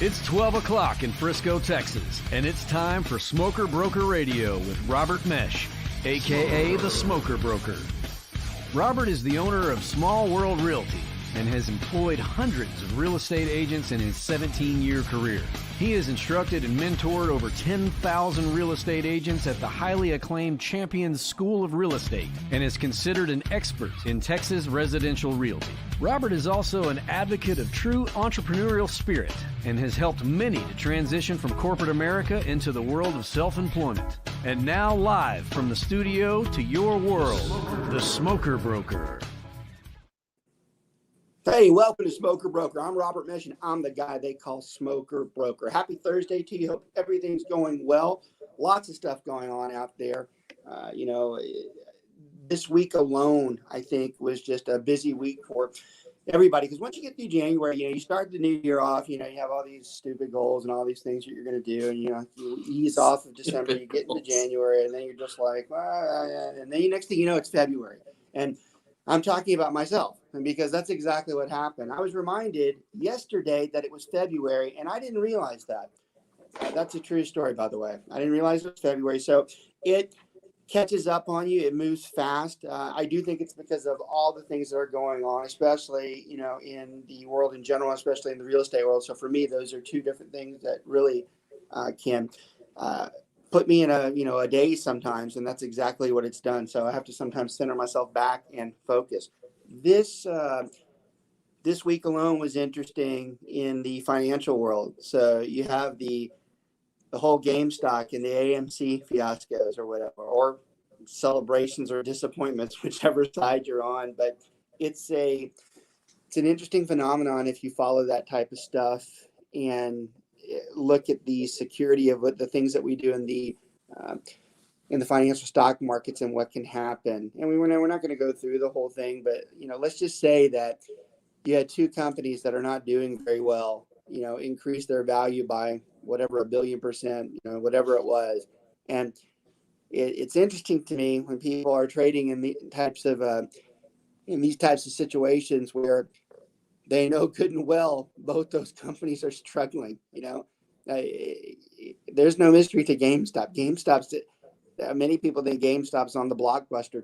It's 12 o'clock in Frisco, Texas, and it's time for Smoker Broker Radio with Robert Mesh, a.k.a. the Smoker Broker. Robert is the owner of Small World Realty and has employed hundreds of real estate agents in his 17-year career. He has instructed and mentored over 10,000 real estate agents at the highly acclaimed Champions School of Real Estate and is considered an expert in Texas residential realty. Robert is also an advocate of true entrepreneurial spirit and has helped many to transition from corporate America into the world of self-employment. And now live from the studio to your world, the Smoker Broker. Hey, welcome to Smoker Broker. I'm Robert Mesh, and I'm the guy they call Smoker Broker. Happy Thursday to you. Hope everything's going well. Lots of stuff going on out there. This week alone, I think, was just a busy week for everybody. Because once you get through January, you start the new year off. You have all these stupid goals and all these things that you're going to do. And, you ease off of December, you get into January, and then you're just like, and then next thing you know, it's February. And I'm talking about myself, because that's exactly what happened. I was reminded yesterday that it was February, and I didn't realize that. That's a true story, by the way. I didn't realize it was February. So it catches up on you. It moves fast. I do think it's because of all the things that are going on, especially, in the world in general, especially in the real estate world. So for me, those are two different things that really can put me in a daze sometimes, and that's exactly what it's done. So I have to sometimes center myself back and focus. This week alone was interesting in the financial world. So you have the whole GameStop and the AMC fiascos or whatever, or celebrations or disappointments, whichever side you're on. But it's an interesting phenomenon if you follow that type of stuff and look at the security of what the things that we do in the financial stock markets and what can happen. And we're not going to go through the whole thing, but let's just say that you had two companies that are not doing very well, increase their value by whatever, 1 billion%, whatever it was. And it's interesting to me when people are trading in these types of situations where they know good and well both those companies are struggling. There's no mystery to GameStop. Many people think GameStop's on the Blockbuster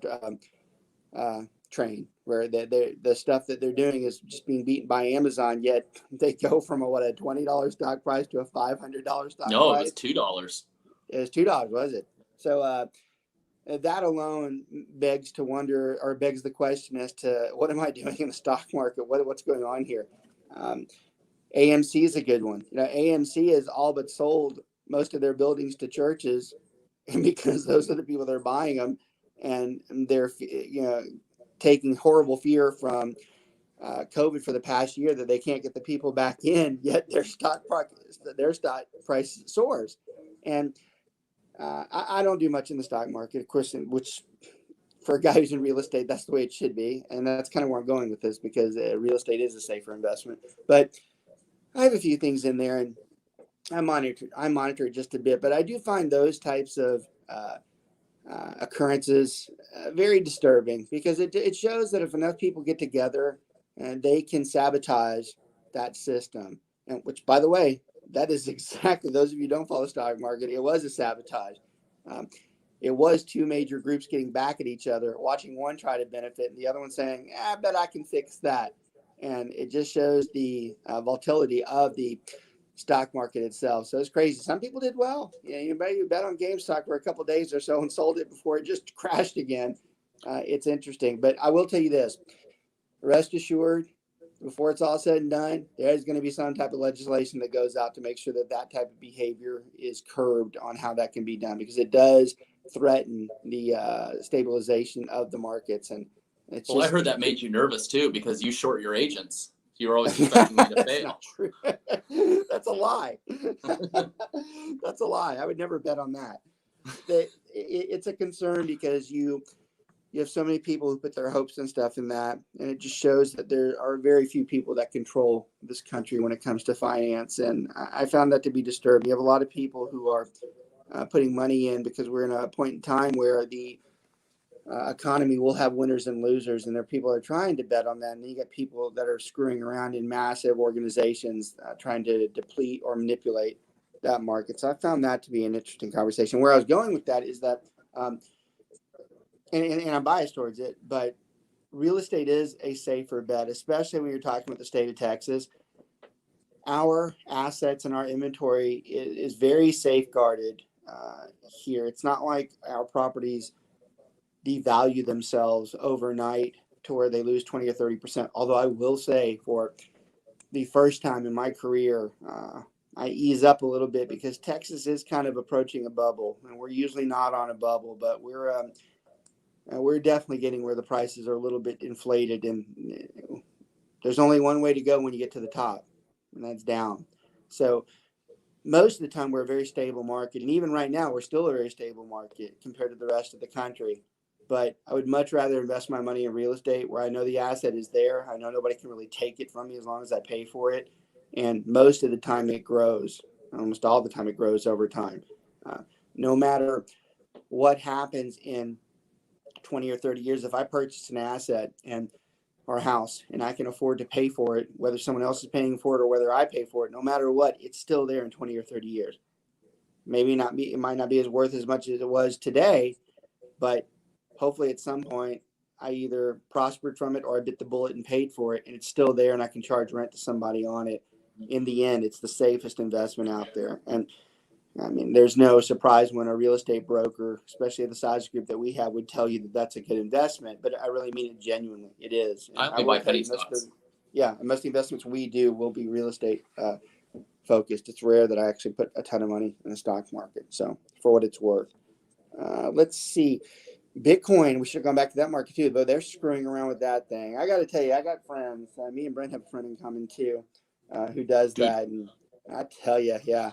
train, where the stuff that they're doing is just being beaten by Amazon. Yet they go from a $20 stock price to a $500 stock price. No, it was $2. It was $2, was it? So that alone begs the question as to what am I doing in the stock market? What's going on here? AMC is a good one. AMC has all but sold most of their buildings to churches, because those are the people that are buying them, and they're taking horrible fear from COVID for the past year that they can't get the people back in. Yet their stock price soars, and I don't do much in the stock market, of course, which for a guy who's in real estate, that's the way it should be. And that's kind of where I'm going with this, because real estate is a safer investment. But I have a few things in there, and I monitor it just a bit. But I do find those types of occurrences very disturbing, because it shows that if enough people get together and they can sabotage that system, and which, by the way, that is exactly, those of you who don't follow the stock market, it was a sabotage. It was two major groups getting back at each other, watching one try to benefit and the other one saying, I bet I can fix that. And it just shows the volatility of the stock market itself. So it's crazy. Some people did well. You bet on GameStop for a couple of days or so and sold it before it just crashed again. It's interesting. But I will tell you this, rest assured, before it's all said and done, there's going to be some type of legislation that goes out to make sure that type of behavior is curbed on how that can be done, because it does threaten the stabilization of the markets. And it's I heard that made you nervous too, because you short your agents. You were always expecting me to fail. Not true. That's a lie. That's a lie. I would never bet on that. It's a concern, because you have so many people who put their hopes and stuff in that. And it just shows that there are very few people that control this country when it comes to finance. And I found that to be disturbing. You have a lot of people who are putting money in because we're in a point in time where the economy will have winners and losers, and there are people that are trying to bet on that. And you get people that are screwing around in massive organizations trying to deplete or manipulate that market. So I found that to be an interesting conversation. Where I was going with that is that, and I'm biased towards it, but real estate is a safer bet, especially when you're talking about the state of Texas. Our assets and our inventory is very safeguarded here. It's not like our properties devalue themselves overnight to where they lose 20 or 30%. Although I will say, for the first time in my career, I ease up a little bit because Texas is kind of approaching a bubble, and we're usually not on a bubble, but we're definitely getting where the prices are a little bit inflated, and there's only one way to go when you get to the top, and that's down. So most of the time we're a very stable market, and even right now we're still a very stable market compared to the rest of the country. But I would much rather invest my money in real estate where I know the asset is there. I know nobody can really take it from me as long as I pay for it. And most of the time it grows. Almost all the time it grows over time. No matter what happens in 20 or 30 years, if I purchase an asset or a house and I can afford to pay for it, whether someone else is paying for it or whether I pay for it, no matter what, it's still there in 20 or 30 years. It might not be as worth as much as it was today, but hopefully at some point I either prospered from it or I bit the bullet and paid for it, and it's still there and I can charge rent to somebody on it. In the end, it's the safest investment out there. And I mean, there's no surprise when a real estate broker, especially the size group that we have, would tell you that that's a good investment, but I really mean it genuinely. It is. I only buy penny stocks. Yeah, and most of the investments we do will be real estate focused. It's rare that I actually put a ton of money in the stock market. So for what it's worth, let's see. Bitcoin, we should have gone back to that market too, but they're screwing around with that thing. I got to tell you, I got friends. Me and Brent have a friend in common too, who does that. And I tell you, yeah,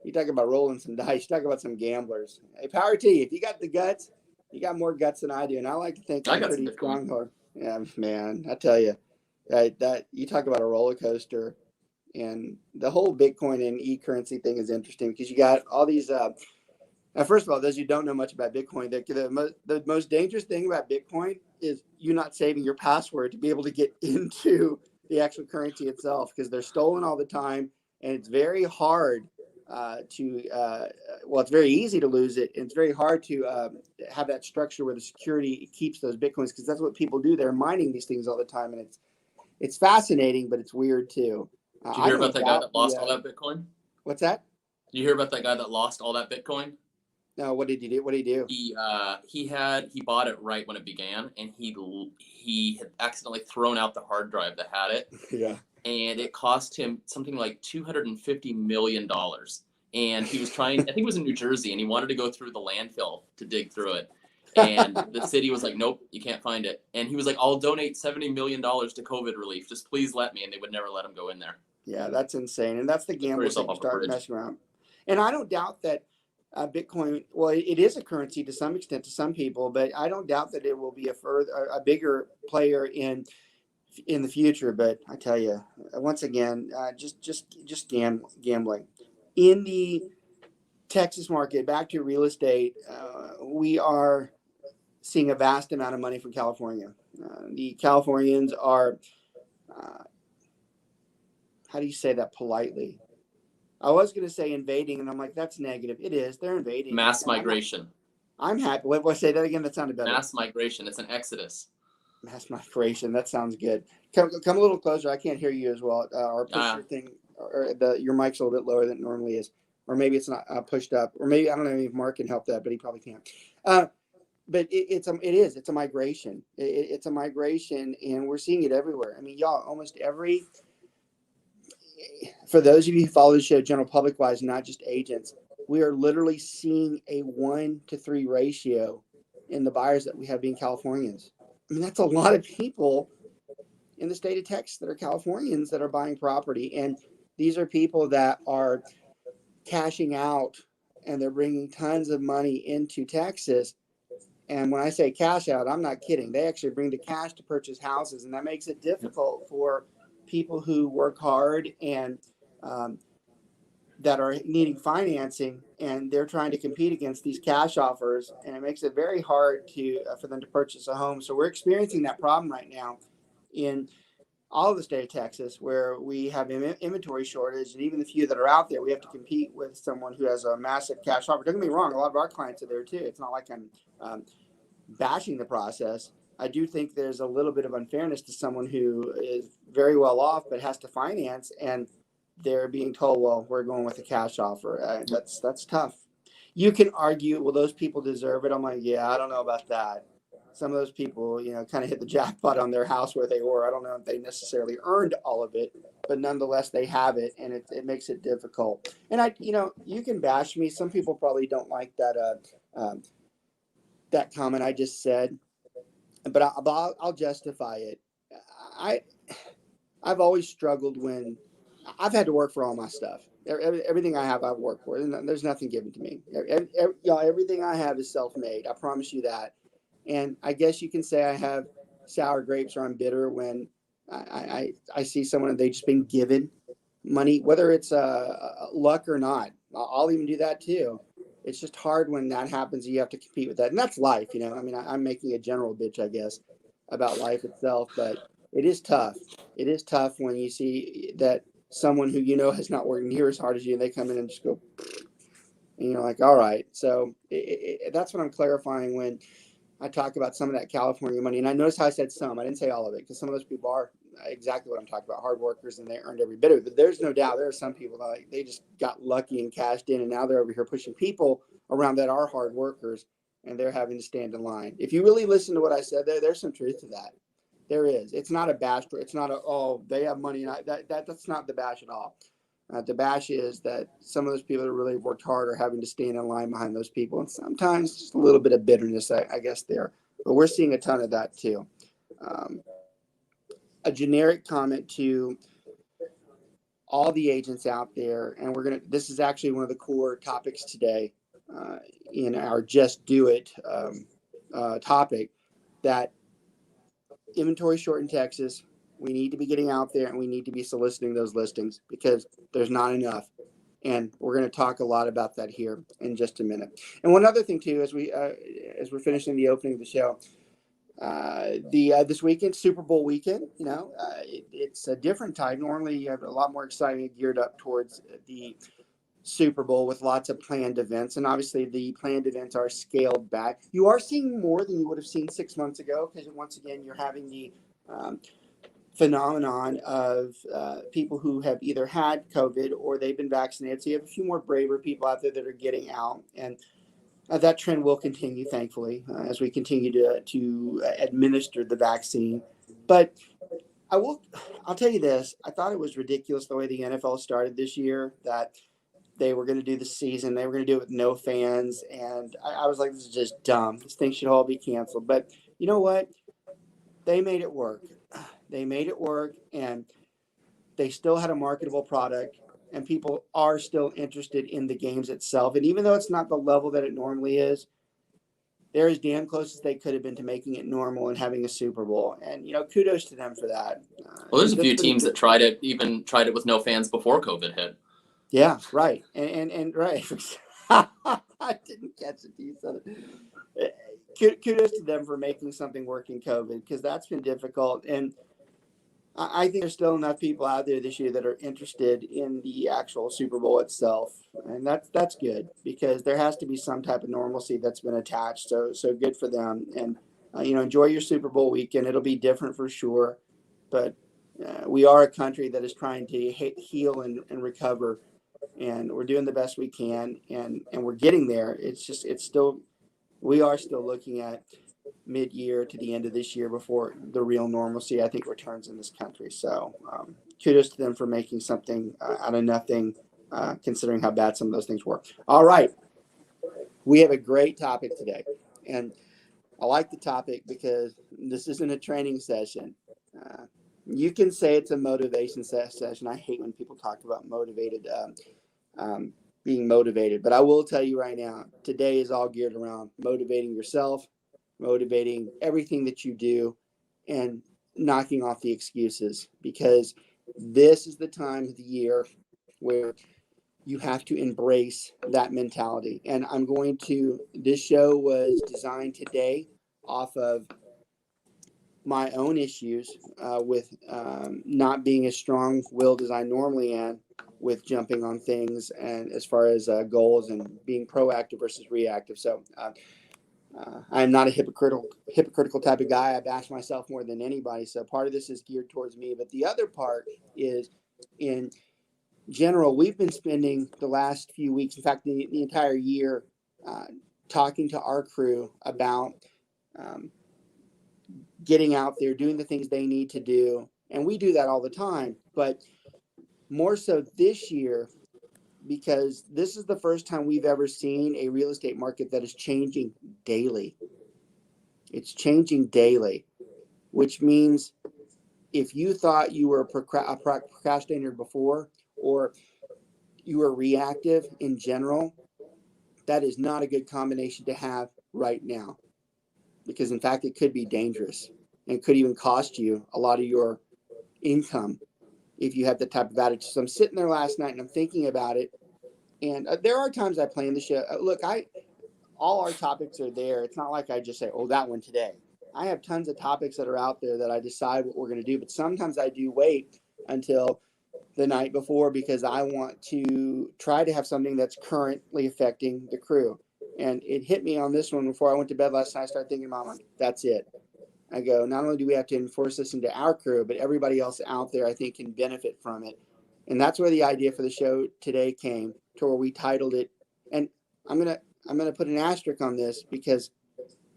you talk about rolling some dice, you talk about some gamblers. Hey, power to you. If you got the guts, you got more guts than I do. And I like to think I'm pretty strong. Yeah, man, I tell you, that you talk about a roller coaster. And the whole Bitcoin and e-currency thing is interesting because you got all these first of all, those who don't know much about Bitcoin, the most dangerous thing about Bitcoin is you not saving your password to be able to get into the actual currency itself, because they're stolen all the time, and it's very hard it's very easy to lose it, and it's very hard to have that structure where the security keeps those Bitcoins, because that's what people do. They're mining these things all the time, and it's fascinating, but it's weird too. Did you hear about that guy that lost all that Bitcoin? What's that? Did you hear about that guy that lost all that Bitcoin? No, what did he do? What did he do? He bought it right when it began, and he had accidentally thrown out the hard drive that had it. Yeah. And it cost him something like $250 million. And he was trying, I think it was in New Jersey, and he wanted to go through the landfill to dig through it. And the city was like, nope, you can't find it. And he was like, I'll donate $70 million to COVID relief. Just please let me. And they would never let him go in there. Yeah, that's insane. And that's the gamblers that start messing around. And I don't doubt that Bitcoin, well, it is a currency to some extent to some people, but I don't doubt that it will be a bigger player in the future. But I tell you, once again, just gambling in the Texas market. Back to real estate, we are seeing a vast amount of money from California. The Californians are, how do you say that politely? I was going to say invading, and I'm like, that's negative. It is. They're invading. Mass migration. I'm happy. What, say that again? That sounded better. Mass migration. It's an exodus. Mass migration. That sounds good. Come a little closer. I can't hear you as well. Or push your thing, or your mic's a little bit lower than it normally is. Or maybe it's not pushed up. Or maybe, I don't know if Mark can help that, but he probably can't. But it's a migration. It's a migration, and we're seeing it everywhere. I mean, y'all, almost every. For those of you who follow the show, general public wise, not just agents, we are literally seeing a 1-to-3 ratio in the buyers that we have being Californians. I mean, that's a lot of people in the state of Texas that are Californians that are buying property. And these are people that are cashing out, and they're bringing tons of money into Texas. And when I say cash out, I'm not kidding. They actually bring the cash to purchase houses, and that makes it difficult for people who work hard and that are needing financing, and they're trying to compete against these cash offers, and it makes it very hard for them to purchase a home. So we're experiencing that problem right now in all of the state of Texas, where we have inventory shortage, and even the few that are out there, we have to compete with someone who has a massive cash offer. Don't get me wrong, a lot of our clients are there too. It's not like I'm bashing the process. I do think there's a little bit of unfairness to someone who is very well off but has to finance, and they're being told, well, we're going with a cash offer. That's tough. You can argue, well, those people deserve it. I'm like, yeah, I don't know about that. Some of those people, kind of hit the jackpot on their house where they were. I don't know if they necessarily earned all of it, but nonetheless, they have it, and it makes it difficult. And you can bash me. Some people probably don't like that comment I just said, but I'll justify it. I've always struggled when I've had to work for all my stuff. Everything I have, I've worked for. There's nothing given to me. Everything I have is self-made. I promise you that. And I guess you can say I have sour grapes or I'm bitter when I see someone and they've just been given money, whether it's luck or not. I'll even do that too. It's just hard when that happens. You have to compete with that. And that's life, I mean, I'm making a general bitch, I guess, about life itself, but it is tough. It is tough when you see that someone who has not worked near as hard as you, and they come in and just go, and you're like, all right. So that's what I'm clarifying when I talk about some of that California money. And I notice how I said some. I didn't say all of it, because some of those people are exactly what I'm talking about, hard workers, and they earned every bit of it. But there's no doubt there are some people that they just got lucky and cashed in, and now they're over here pushing people around that are hard workers, and they're having to stand in line. If you really listen to what I said there's some truth to that. There is. It's not a bash. It's not they have money. And that's not the bash at all. The bash is that some of those people that really worked hard are having to stand in line behind those people. And sometimes just a little bit of bitterness, I guess, there. But we're seeing a ton of that too. A generic comment to all the agents out there. And this is actually one of the core topics today in our Just Do It topic, that inventory short in Texas. We need to be getting out there, and we need to be soliciting those listings because there's not enough. And we're going to talk a lot about that here in just a minute. And one other thing too, as we're finishing the opening of the show, this weekend, Super Bowl weekend, it's a different time. Normally you have a lot more excitement geared up towards the Super Bowl with lots of planned events, and obviously the planned events are scaled back. You are seeing more than you would have seen 6 months ago, because once again you're having the phenomenon of people who have either had COVID or they've been vaccinated. So you have a few more braver people out there that are getting out, and that trend will continue, thankfully, as we continue to administer the vaccine. But I'll tell you this: I thought it was ridiculous the way the NFL started this year, that they were going to do the season. They were going to do it with no fans. And I was like, this is just dumb. This thing should all be canceled. But you know what? They made it work. They made it work, and they still had a marketable product, and people are still interested in the games itself. And even though it's not the level that it normally is, they're as damn close as they could have been to making it normal and having a Super Bowl. And, kudos to them for that. Well, there's a few teams that tried it with no fans before COVID hit. Yeah, right. And right. I didn't catch it. You said it. Kudos to them for making something work in COVID, because that's been difficult. And I think there's still enough people out there this year that are interested in the actual Super Bowl itself. And that's good, because there has to be some type of normalcy that's been attached. So good for them. And, enjoy your Super Bowl weekend. It'll be different for sure. But we are a country that is trying to heal and recover. And we're doing the best we can, and we're getting there. We are still looking at mid-year to the end of this year before the real normalcy, I think, returns in this country. So kudos to them for making something out of nothing, considering how bad some of those things were. All right. We have a great topic today, and I like the topic because this isn't a training session. You can say it's a motivation session. I hate when people talk about being motivated, but I will tell you right now, today is all geared around motivating yourself, motivating everything that you do, and knocking off the excuses, because this is the time of the year where you have to embrace that mentality. And this show was designed today off of my own issues with not being as strong-willed as I normally am with jumping on things, and as far as goals and being proactive versus reactive. So I'm not a hypocritical type of guy. I bash myself more than anybody. So part of this is geared towards me. But the other part is, in general, we've been spending the last few weeks, in fact, the entire year, talking to our crew about getting out there, doing the things they need to do. And we do that all the time, but more so this year, because this is the first time we've ever seen a real estate market that is changing daily. It's changing daily, which means if you thought you were a procrastinator before, or you were reactive in general, that is not a good combination to have right now. Because in fact, it could be dangerous and could even cost you a lot of your income if you have the type of attitude. So I'm sitting there last night and I'm thinking about it. And there are times I plan the show. Look, all our topics are there. It's not like I just say, oh, that one today. I have tons of topics that are out there that I decide what we're going to do. But sometimes I do wait until the night before because I want to try to have something that's currently affecting the crew. And it hit me on this one before I went to bed last night. I started thinking about, that's it. I go, not only do we have to enforce this into our crew, but everybody else out there, I think, can benefit from it. And that's where the idea for the show today came, to where we titled it. And I'm gonna put an asterisk on this because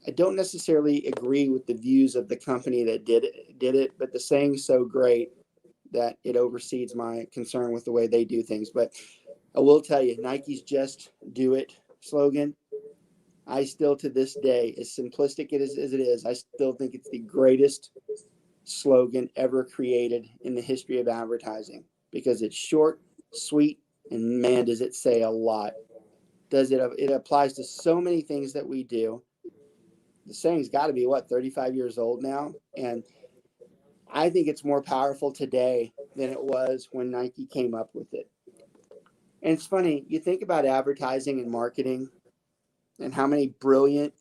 I don't necessarily agree with the views of the company that did it, but the saying's so great that it oversees my concern with the way they do things. But I will tell you, Nike's "Just Do It" slogan, I still, to this day, as simplistic as it is, I still think it's the greatest slogan ever created in the history of advertising, because it's short, sweet, and man, does it say a lot. It applies to so many things that we do. The saying's got to be, 35 years old now? And I think it's more powerful today than it was when Nike came up with it. And it's funny, you think about advertising and marketing and how many brilliant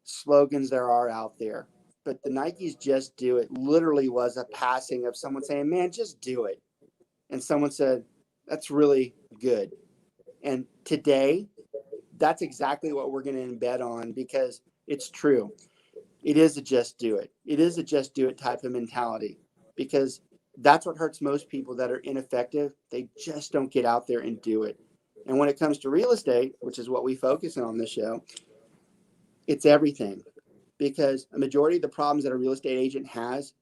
slogans there are out there. But the Nike's "Just Do It" literally was a passing of someone saying, man, just do it. And someone said, that's really good. And today, that's exactly what we're going to embed on, because it's true. It is a just do it. It is a just do it type of mentality, because that's what hurts most people that are ineffective. They just don't get out there and do it. And when it comes to real estate, which is what we focus on this show, it's everything. Because a majority of the problems that a real estate agent has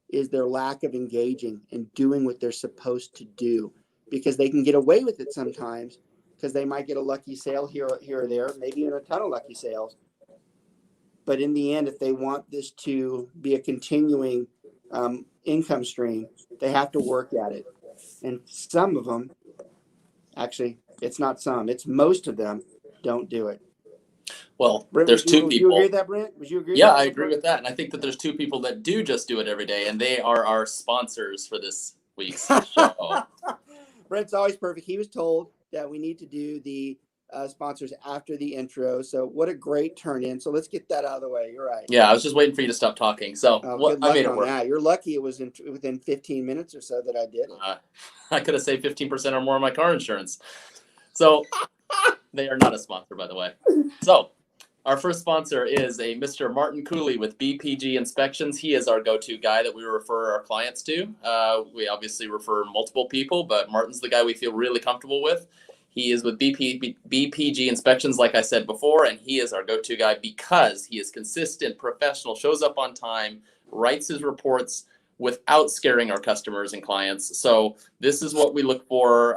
is their lack of engaging and doing what they're supposed to do. Because they can get away with it sometimes, because they might get a lucky sale here or there, maybe even a ton of lucky sales. But in the end, if they want this to be a continuing income stream, they have to work at it. And some of them, actually, it's not some, it's most of them, don't do it. Well, Brent, there's two people. Would you agree with that, Brent? Would you agree? Yeah, I agree with that. And I think that there's two people that do just do it every day, and they are our sponsors for this week's show. Brent's always perfect. He was told that we need to do the sponsors after the intro. So what a great turn in. So let's get that out of the way. You're right. Yeah, I was just waiting for you to stop talking. So I made it work. That. You're lucky it was within 15 minutes or so that I did it. I could have saved 15% or more on my car insurance. So they are not a sponsor, by the way. So our first sponsor is a Mr. Martin Cooley with BPG Inspections. He is our go-to guy that we refer our clients to. We obviously refer multiple people, but Martin's the guy we feel really comfortable with. He is with BPG Inspections, like I said before, and he is our go-to guy because he is consistent, professional, shows up on time, writes his reports without scaring our customers and clients. So this is what we look for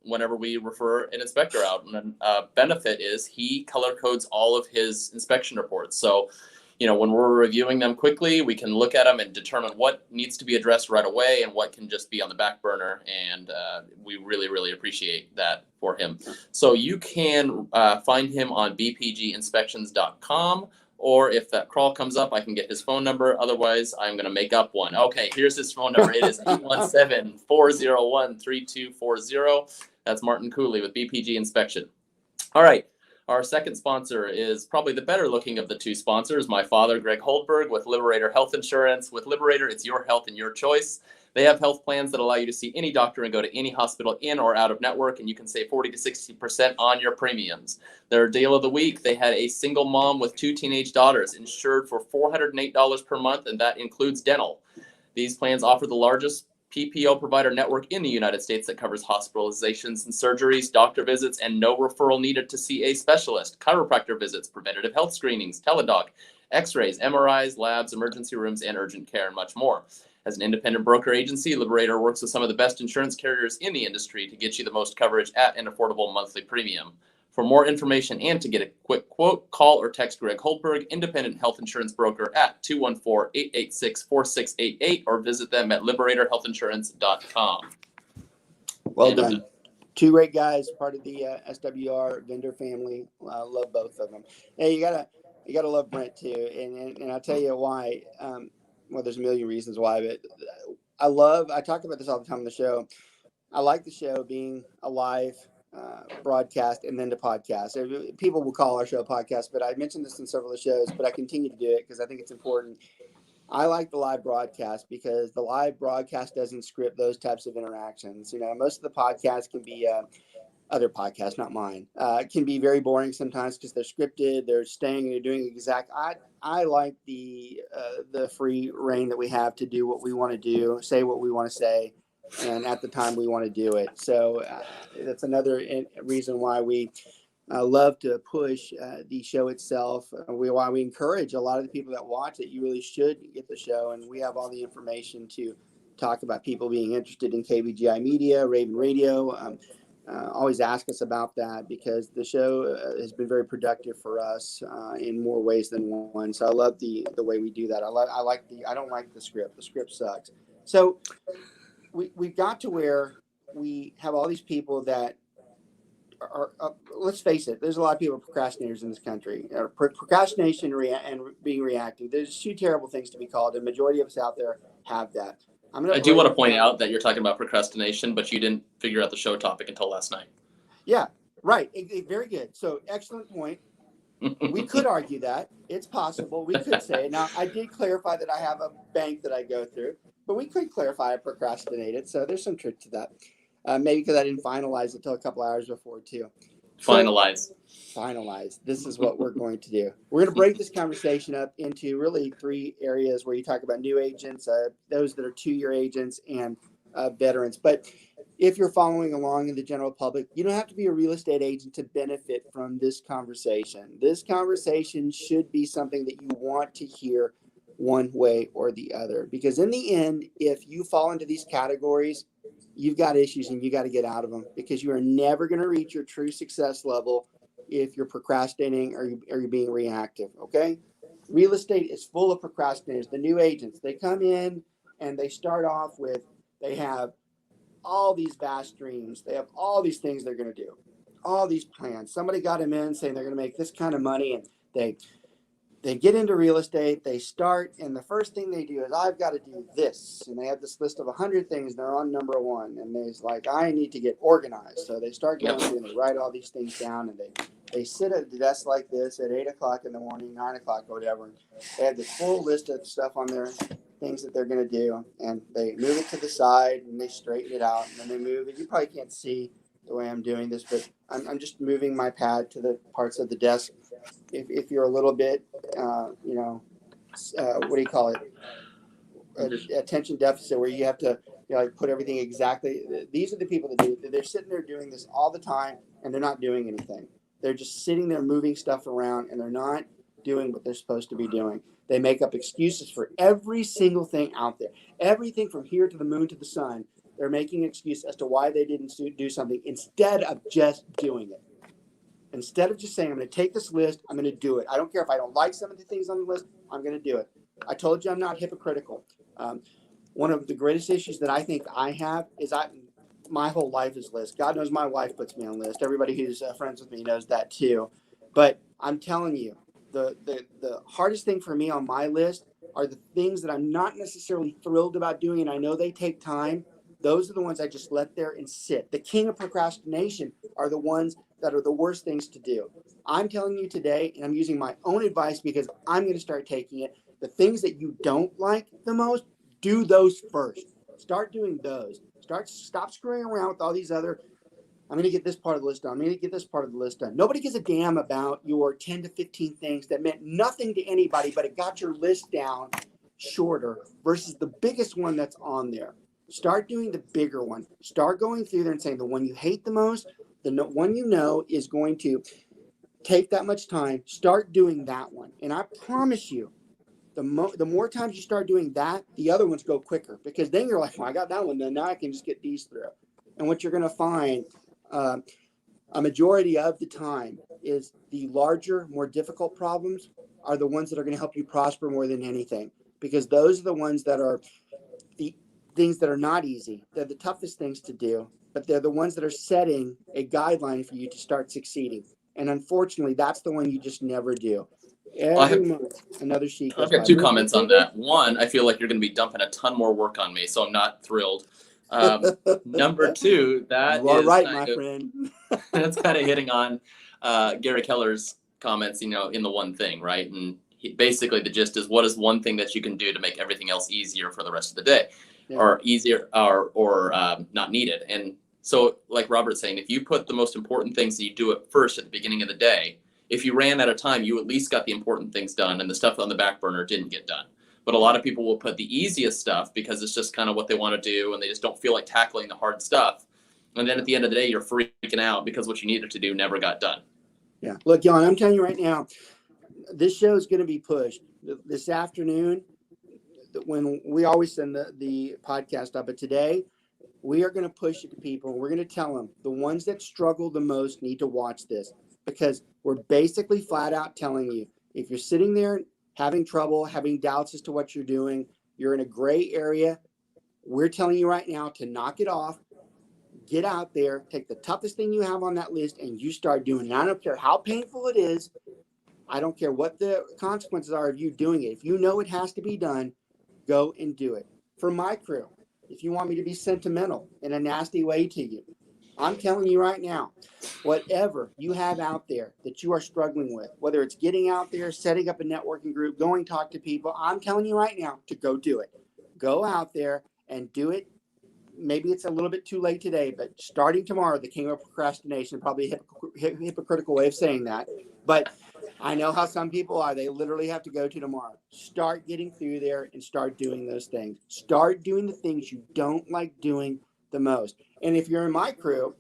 whenever we refer an inspector out. And benefit is he color codes all of his inspection reports. So, you know, when we're reviewing them quickly, we can look at them and determine what needs to be addressed right away and what can just be on the back burner. And we really, really appreciate that for him. So you can find him on bpginspections.com. Or if that crawl comes up, I can get his phone number. Otherwise, I'm going to make up one. Okay, here's his phone number. It is 817-401-3240. That's Martin Cooley with BPG Inspection. All right. Our second sponsor is probably the better looking of the two sponsors, my father, Greg Holdberg, with Liberator Health Insurance. With Liberator, it's your health and your choice. They have health plans that allow you to see any doctor and go to any hospital in or out of network, and you can save 40 to 60% on your premiums. Their deal of the week, they had a single mom with 2 teenage daughters insured for $408 per month, and that includes dental. These plans offer the largest PPO provider network in the United States that covers hospitalizations and surgeries, doctor visits, and no referral needed to see a specialist, chiropractor visits, preventative health screenings, teledoc, x-rays, MRIs, labs, emergency rooms, and urgent care, and much more. As an independent broker agency, Liberator works with some of the best insurance carriers in the industry to get you the most coverage at an affordable monthly premium. For more information and to get a quick quote, call or text Greg Holdberg, independent health insurance broker, at 214-886-4688, or visit them at liberatorhealthinsurance.com. Well done. Two great guys, part of the SWR vendor family. Love both of them. Hey, you gotta love Brent too, and I'll tell you why. Well, there's a million reasons why, but I talk about this all the time on the show. I like the show being a live broadcast and then the podcast. People will call our show a podcast, but I mentioned this in several of the shows, but I continue to do it because I think it's important. I like the live broadcast because the live broadcast doesn't script those types of interactions. Most of the podcasts can be other podcasts, not mine, can be very boring sometimes because they're scripted. They're staying and they're doing exact. I like the free reign that we have to do what we want to do, say what we want to say, and at the time we want to do it. So that's another reason why we love to push the show itself. Why we encourage a lot of the people that watch it. You really should get the show, and we have all the information to talk about people being interested in KBGI Media, Raven Radio. Always ask us about that because the show has been very productive for us in more ways than one. So I love the way we do that. I don't like the script. The script sucks. So we got to where we have all these people that are let's face it, there's a lot of people procrastinators in this country. Procrastination and being reactive. There's two terrible things to be called, and the majority of us out there have that. I do want to point out that you're talking about procrastination, but you didn't figure out the show topic until last night. Yeah, right. Very good. So excellent point. We could argue that. It's possible. We could say. Now, I did clarify that I have a bank that I go through, but we could clarify I procrastinated. So there's some truth to that. Maybe because I didn't finalize it until a couple hours before, too. Finalize. This is what we're going to do. We're going to break this conversation up into really 3 areas where you talk about new agents, those that are 2-year agents, and veterans. But if you're following along in the general public, you don't have to be a real estate agent to benefit from this conversation. This conversation should be something that you want to hear one way or the other. Because in the end, if you fall into these categories, you've got issues and you got to get out of them because you are never going to reach your true success level if you're procrastinating or you're being reactive. Okay. Real estate is full of procrastinators. The new agents, they come in and they start off with, they have all these vast dreams. They have all these things they're going to do, all these plans. Somebody got them in saying they're going to make this kind of money, and they get into real estate, they start, and the first thing they do is, I've got to do this. And they have this list of 100 things. They're on number 1. And they're like, I need to get organized. So they start going through and they write all these things down, and they sit at the desk like this at 8 o'clock in the morning, 9 o'clock or whatever. And they have this full list of stuff on their things that they're going to do. And they move it to the side and they straighten it out. And then they move it. You probably can't see the way I'm doing this, but I'm just moving my pad to the parts of the desk. If you're a little bit, what do you call it? Attention deficit, where you have to put everything exactly. These are the people that do. They're sitting there doing this all the time, and they're not doing anything. They're just sitting there moving stuff around, and they're not doing what they're supposed to be doing. They make up excuses for every single thing out there. Everything from here to the moon to the sun. They're making an excuse as to why they didn't do something instead of just doing it. Instead of just saying, I'm going to take this list, I'm going to do it. I don't care if I don't like some of the things on the list, I'm going to do it. I told you I'm not hypocritical. One of the greatest issues that I think I have is my whole life is list. God knows my wife puts me on list. Everybody who's friends with me knows that too. But I'm telling you, the hardest thing for me on my list are the things that I'm not necessarily thrilled about doing, and I know they take time. Those are the ones I just let there and sit. The king of procrastination are the ones that are the worst things to do. I'm telling you today, and I'm using my own advice because I'm going to start taking it. The things that you don't like the most, do those first. Start doing those. Stop screwing around with all these other, I'm going to get this part of the list done. I'm going to get this part of the list done. Nobody gives a damn about your 10 to 15 things that meant nothing to anybody, but it got your list down shorter versus the biggest one that's on there. Start doing the bigger one. Start going through there and saying the one you hate the most, the one you know is going to take that much time. Start doing that one. And I promise you, the more times you start doing that, the other ones go quicker because then you're like, well, I got that one done. Now I can just get these through. And what you're going to find a majority of the time is the larger, more difficult problems are the ones that are going to help you prosper more than anything, because those are the ones that are the things that are not easy. They're the toughest things to do, but they're the ones that are setting a guideline for you to start succeeding. And unfortunately, that's the one you just never do. Every month, another sheet goes I've got by. two comments on that. One, I feel like you're going to be dumping a ton more work on me, so I'm not thrilled. Number two, that you are is right, kind my of, friend. that's kind of hitting on Gary Keller's comments, in the one thing, right? And basically the gist is, what is one thing that you can do to make everything else easier for the rest of the day, or easier, or not needed? And so, like Robert's saying, if you put the most important things that you do it first at the beginning of the day, if you ran out of time, you at least got the important things done, and the stuff on the back burner didn't get done. But a lot of people will put the easiest stuff because it's just kind of what they want to do, and they just don't feel like tackling the hard stuff. And then at the end of the day, you're freaking out because what you needed to do never got done. Yeah. Look, Jan, I'm telling you right now, this show is going to be pushed this afternoon when we always send the podcast up. But today, we are going to push it to people. We're going to tell them the ones that struggle the most need to watch this, because we're basically flat out telling you, if you're sitting there having trouble, having doubts as to what you're doing, you're in a gray area, we're telling you right now to knock it off, get out there, take the toughest thing you have on that list, and you start doing it. I don't care how painful it is. I don't care what the consequences are of you doing it. If you know it has to be done, go and do it. For my crew, if you want me to be sentimental in a nasty way to you, I'm telling you right now, whatever you have out there that you are struggling with, whether it's getting out there, setting up a networking group, going talk to people, I'm telling you right now to go do it. Go out there and do it. Maybe it's a little bit too late today, but starting tomorrow, the king of procrastination, probably a hypocritical way of saying that. But I know how some people are. They literally have to go to tomorrow. Start getting through there and start doing those things. Start doing the things you don't like doing the most. And if you're in my crew,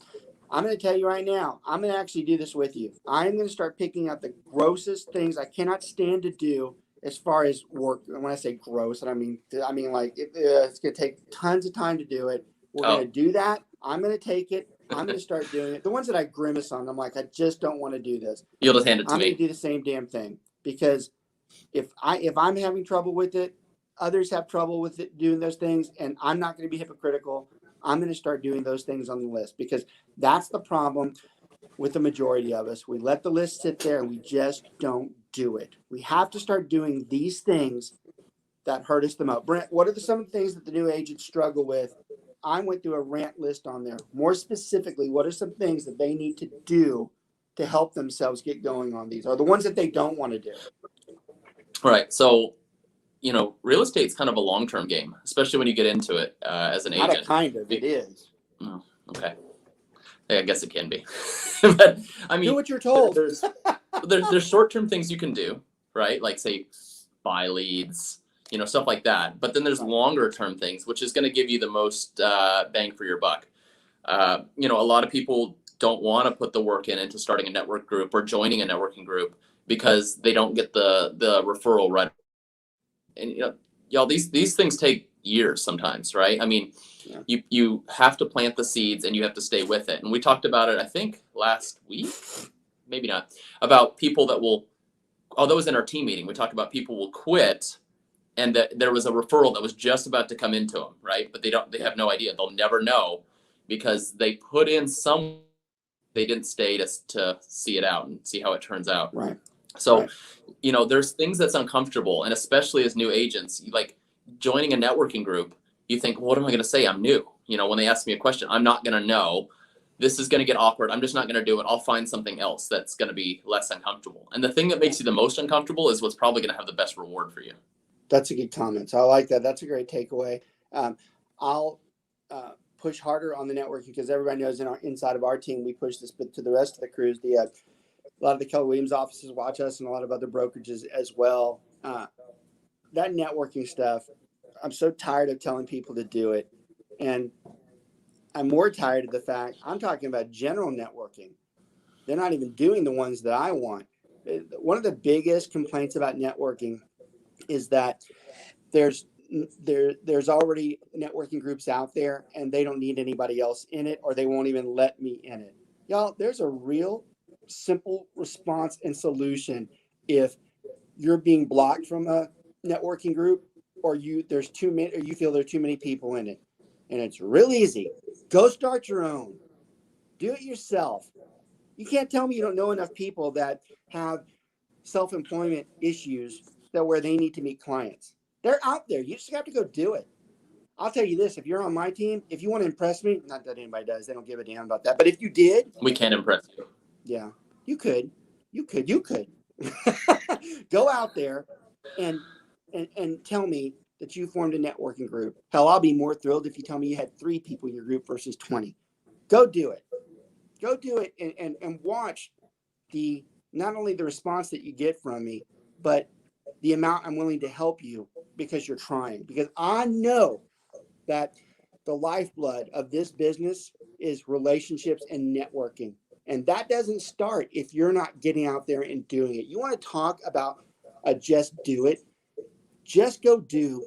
I'm going to tell you right now, I'm going to actually do this with you. I'm going to start picking out the grossest things I cannot stand to do as far as work. And when I say gross, I mean like it's going to take tons of time to do it. We're going to do that. I'm going to take it. I'm going to start doing it. The ones that I grimace on, I'm like, I just don't want to do this. You'll just hand it to I'm me. going to do the same damn thing, because if I'm having trouble with it, others have trouble with it, doing those things, and I'm not going to be hypocritical. I'm going to start doing those things on the list, because that's the problem with the majority of us. We let the list sit there and we just don't do it. We have to start doing these things that hurt us the most. Brent, what are some of the things that the new agents struggle with? I went through a rant list on there. More specifically, what are some things that they need to do to help themselves get going on these, or the ones that they don't want to do? Right. So, real estate's kind of a long-term game, especially when you get into it as an agent. Not a kind of, it is. Oh, okay. Yeah, I guess it can be. But I mean, do what you're told. There's short-term things you can do, right? Like, say, buy leads, stuff like that. But then there's longer-term things, which is going to give you the most bang for your buck. A lot of people don't want to put the work into starting a network group or joining a networking group because they don't get the referral right. And y'all, these things take years sometimes, right? I mean, you have to plant the seeds and you have to stay with it. And we talked about it, I think, last week, maybe not, about people that will. Oh, that was in our team meeting. We talked about people will quit, and that there was a referral that was just about to come into them, right? But they have no idea. They'll never know because they put in some. They didn't stay to see it out and see how it turns out. Right. So, there's things that's uncomfortable, and especially as new agents, like joining a networking group, you think, well, what am I going to say? I'm new. You know, when they ask me a question, I'm not going to know. This is going to get awkward. I'm just not going to do it. I'll find something else that's going to be less uncomfortable. And the thing that makes you the most uncomfortable is what's probably going to have the best reward for you. That's a good comment. So I like that. That's a great takeaway. I'll push harder on the networking because everybody knows inside of our team, we push this, but to the rest of the crews, a lot of the Keller Williams offices watch us and a lot of other brokerages as well. That networking stuff, I'm so tired of telling people to do it. And I'm more tired of the fact I'm talking about general networking. They're not even doing the ones that I want. One of the biggest complaints about networking is that there's already networking groups out there and they don't need anybody else in it, or they won't even let me in it. Y'all, there's a real simple response and solution if you're being blocked from a networking group, or there's too many, or you feel there are too many people in it. And it's real easy. Go start your own. Do it yourself. You can't tell me you don't know enough people that have self-employment issues where they need to meet clients. They're out there. You just have to go do it. I'll tell you this, if you're on my team, if you want to impress me, not that anybody does, they don't give a damn about that. But if you did. We can't impress you. Yeah, you could. Go out there and tell me that you formed a networking group. Hell, I'll be more thrilled if you tell me you had 3 people in your group versus 20. Go do it. Go do it and watch not only the response that you get from me, but the amount I'm willing to help you because you're trying. Because I know that the lifeblood of this business is relationships and networking. And that doesn't start if you're not getting out there and doing it. You want to talk about just do it. Just go do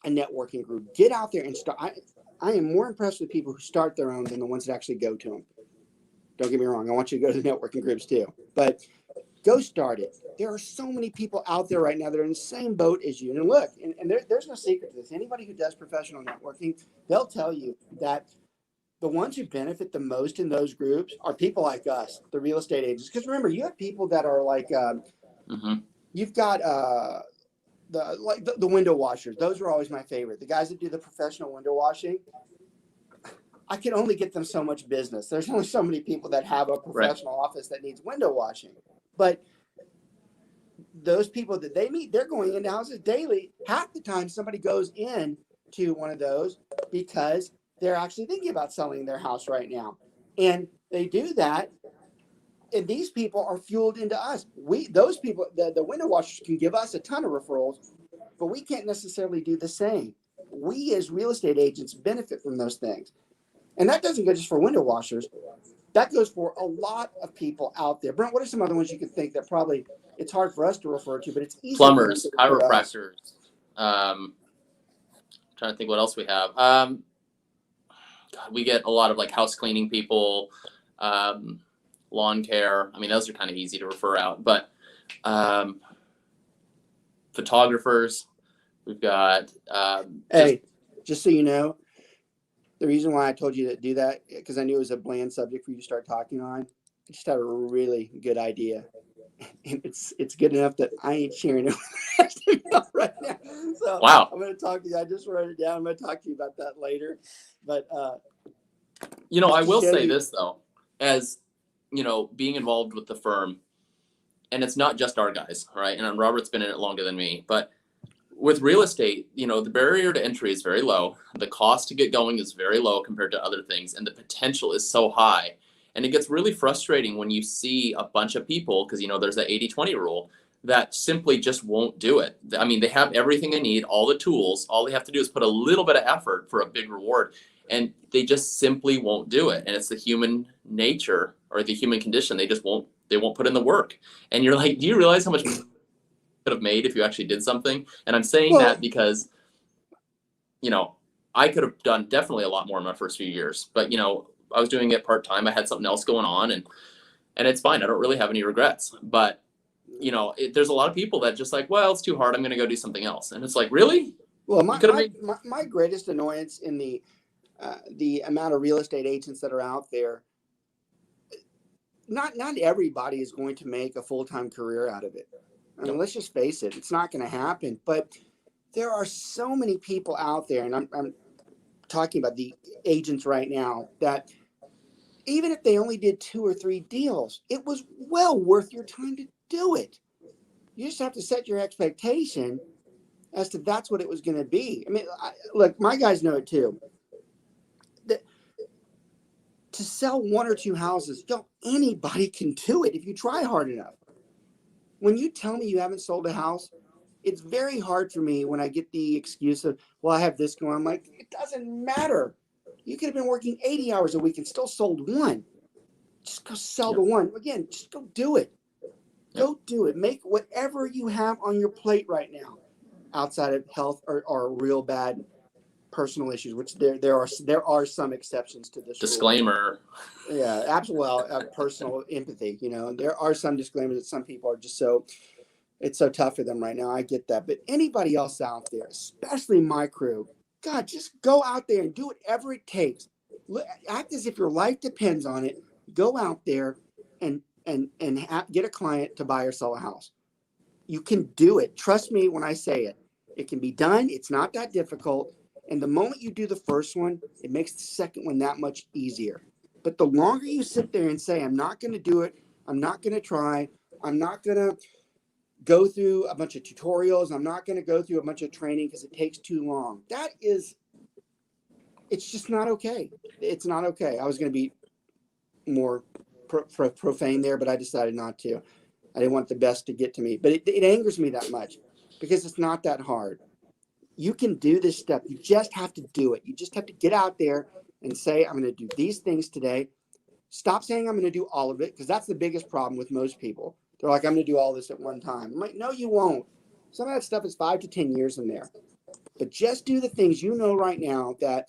a networking group. Get out there and start. I am more impressed with people who start their own than the ones that actually go to them. Don't get me wrong. I want you to go to the networking groups too. But go start it. There are so many people out there right now that are in the same boat as you. And look, and there's no secret to this. Anybody who does professional networking, they'll tell you that the ones who benefit the most in those groups are people like us, the real estate agents. Because remember, you have people that are like, you've got the window washers. Those are always my favorite. The guys that do the professional window washing, I can only get them so much business. There's only so many people that have a professional office that needs window washing. But those people that they meet, they're going into houses daily. Half the time somebody goes in to one of those because they're actually thinking about selling their house right now. And they do that. And these people are fueled into us. Those people, the window washers can give us a ton of referrals, but we can't necessarily do the same. We as real estate agents benefit from those things. And that doesn't go just for window washers. That goes for a lot of people out there. Brent, what are some other ones you can think that probably it's hard for us to refer to, but it's easy? Plumbers, chiropractors. Trying to think what else we have. God, we get a lot of like house cleaning people, lawn care. I mean, those are kind of easy to refer out. But photographers, we've got. Hey, just so you know, the reason why I told you to do that, because I knew it was a bland subject for you to start talking on. I just had a really good idea. And it's good enough that I ain't sharing it right now. So wow. I'm going to talk to you. I just wrote it down. I'm going to talk to you about that later. But, I will say this, though, as, being involved with the firm, and it's not just our guys, right? And Robert's been in it longer than me, but with real estate, the barrier to entry is very low. The cost to get going is very low compared to other things, and the potential is so high. And it gets really frustrating when you see a bunch of people, because, there's that 80-20 rule, that simply just won't do it. I mean, they have everything they need, all the tools. All they have to do is put a little bit of effort for a big reward, and they just simply won't do it. And it's the human nature or the human condition. They won't put in the work. And you're like, do you realize how much could have made if you actually did something? And I'm saying that because, I could have done definitely a lot more in my first few years, but, I was doing it part-time. I had something else going on, and it's fine. I don't really have any regrets, but there's a lot of people that just like, well, it's too hard. I'm going to go do something else. And it's like, really? Well, my greatest annoyance in the amount of real estate agents that are out there, not everybody is going to make a full-time career out of it. I mean, let's just face it. It's not going to happen, but there are so many people out there, and talking about the agents right now, that even if they only did 2 or 3 deals, it was well worth your time to do it. You just have to set your expectation as to that's what it was going to be. I mean, look, my guys know it too. To sell 1 or 2 houses, anybody can do it if you try hard enough. When you tell me you haven't sold a house, it's very hard for me when I get the excuse of, well, I have this going on. I'm like, it doesn't matter. You could have been working 80 hours a week and still sold 1. Just go sell the 1. Again, just go do it. Go do it. Make whatever you have on your plate right now, outside of health or real bad personal issues, which there are some exceptions to this disclaimer rule. Yeah, absolutely. Personal empathy, there are some disclaimers that some people are just it's so tough for them right now. I get that. But anybody else out there, especially my crew, God, just go out there and do whatever it takes. Act as if your life depends on it. Go out there and get a client to buy or sell a house. You can do it. Trust me when I say it. It can be done. It's not that difficult. And the moment you do the first one, it makes the second one that much easier. But the longer you sit there and say, I'm not going to do it, I'm not going to try, I'm not going to go through a bunch of tutorials, I'm not going to go through a bunch of training because it takes too long. It's just not okay. It's not okay. I was going to be more profane there, but I decided not to. I didn't want the best to get to me. But it angers me that much because it's not that hard. You can do this stuff. You just have to do it. You just have to get out there and say, I'm going to do these things today. Stop saying I'm going to do all of it, because that's the biggest problem with most people. They're like, I'm going to do all this at one time. I'm like, no, you won't. Some of that stuff is 5 to 10 years in there. But just do the things you know right now that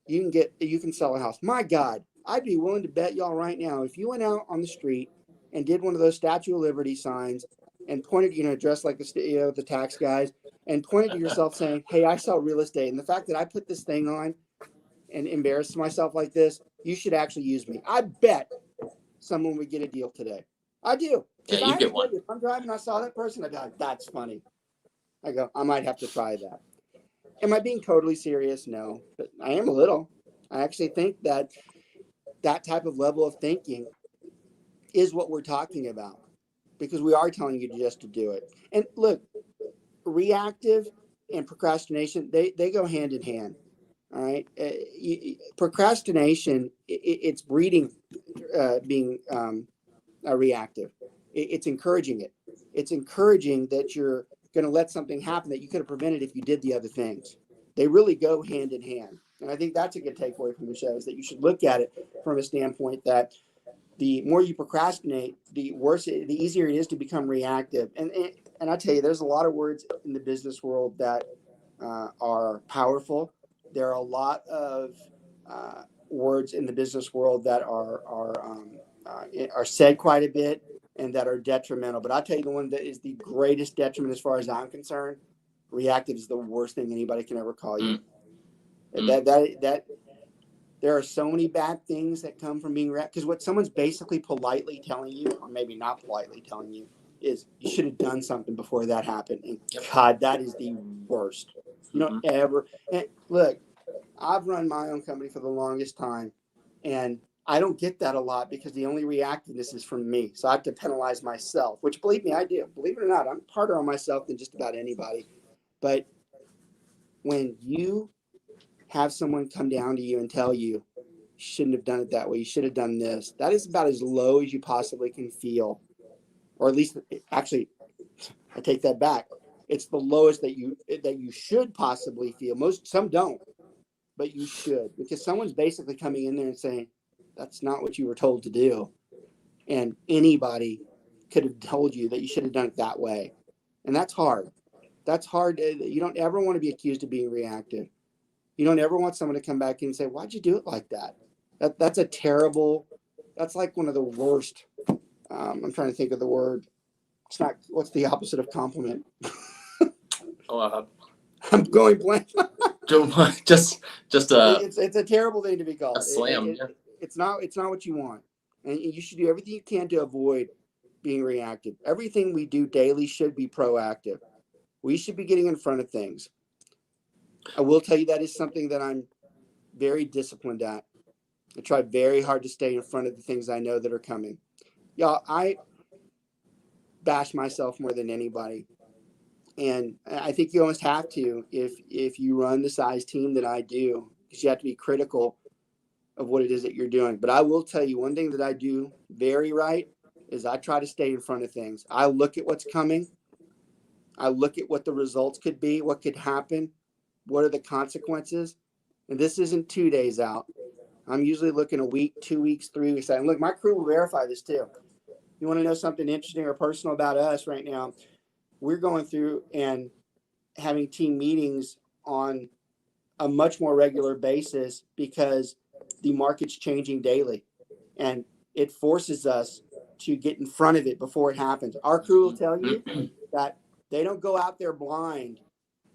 you can sell a house. My God, I'd be willing to bet y'all right now, if you went out on the street and did one of those Statue of Liberty signs and pointed, dressed like the tax guys, and pointed to yourself saying, hey, I sell real estate. And the fact that I put this thing on and embarrassed myself like this, you should actually use me. I bet someone would get a deal today. I do. Yeah, you get one. If I'm driving and I saw that person, I go, that's funny. I go, I might have to try that. Am I being totally serious? No, but I am a little. I actually think that type of level of thinking is what we're talking about, because we are telling you just to do it. And look, reactive and procrastination, they go hand in hand. All right. Procrastination, it's breeding being reactive. It's encouraging it. It's encouraging that you're going to let something happen that you could have prevented if you did the other things. They really go hand in hand. And I think that's a good takeaway from the show, is that you should look at it from a standpoint that the more you procrastinate, the easier it is to become reactive. And I tell you, there's a lot of words in the business world that are powerful. There are a lot of words in the business world that are said quite a bit and that are detrimental. But I'll tell you the one that is the greatest detriment as far as I'm concerned. Reactive is the worst thing anybody can ever call you. That there are so many bad things that come from being reactive, because what someone's basically politely telling you, or maybe not politely telling you, is you should have done something before that happened. And God, that is the worst. You don't ever. And look, I've run my own company for the longest time, and I don't get that a lot because the only reactiveness is from me. So I have to penalize myself, which, believe me, I do. Believe it or not, I'm harder on myself than just about anybody. But when you have someone come down to you and tell you shouldn't have done it that way, you should have done this, that is about as low as you possibly can feel. Or at least, actually, I take that back. It's the lowest that you should possibly feel. Some don't, but you should, because someone's basically coming in there and saying, that's not what you were told to do. And anybody could have told you that you should have done it that way. And that's hard. That's hard. You don't ever want to be accused of being reactive. You don't ever want someone to come back and say, why'd you do it like that? That's like one of the worst. I'm trying to think of the word. It's not, what's the opposite of compliment? I'm going blank. just it's a terrible thing to be called. A slam. It's not what you want. And you should do everything you can to avoid being reactive. Everything we do daily should be proactive. We should be getting in front of things. I will tell you that is something that I'm very disciplined at. I try very hard to stay in front of the things I know that are coming. Y'all, I bash myself more than anybody. And I think you almost have to if you run the size team that I do, because you have to be critical of what it is that you're doing. But I will tell you one thing that I do very right is I try to stay in front of things. I look at what's coming. I look at what the results could be, what could happen, what are the consequences. And this isn't 2 days out. I'm usually looking a week, 2 weeks, 3 weeks out. And look, my crew will verify this too. You want to know something interesting or personal about us right now? We're going through and having team meetings on a much more regular basis because the market's changing daily, and it forces us to get in front of it before it happens. Our crew will tell you that they don't go out there blind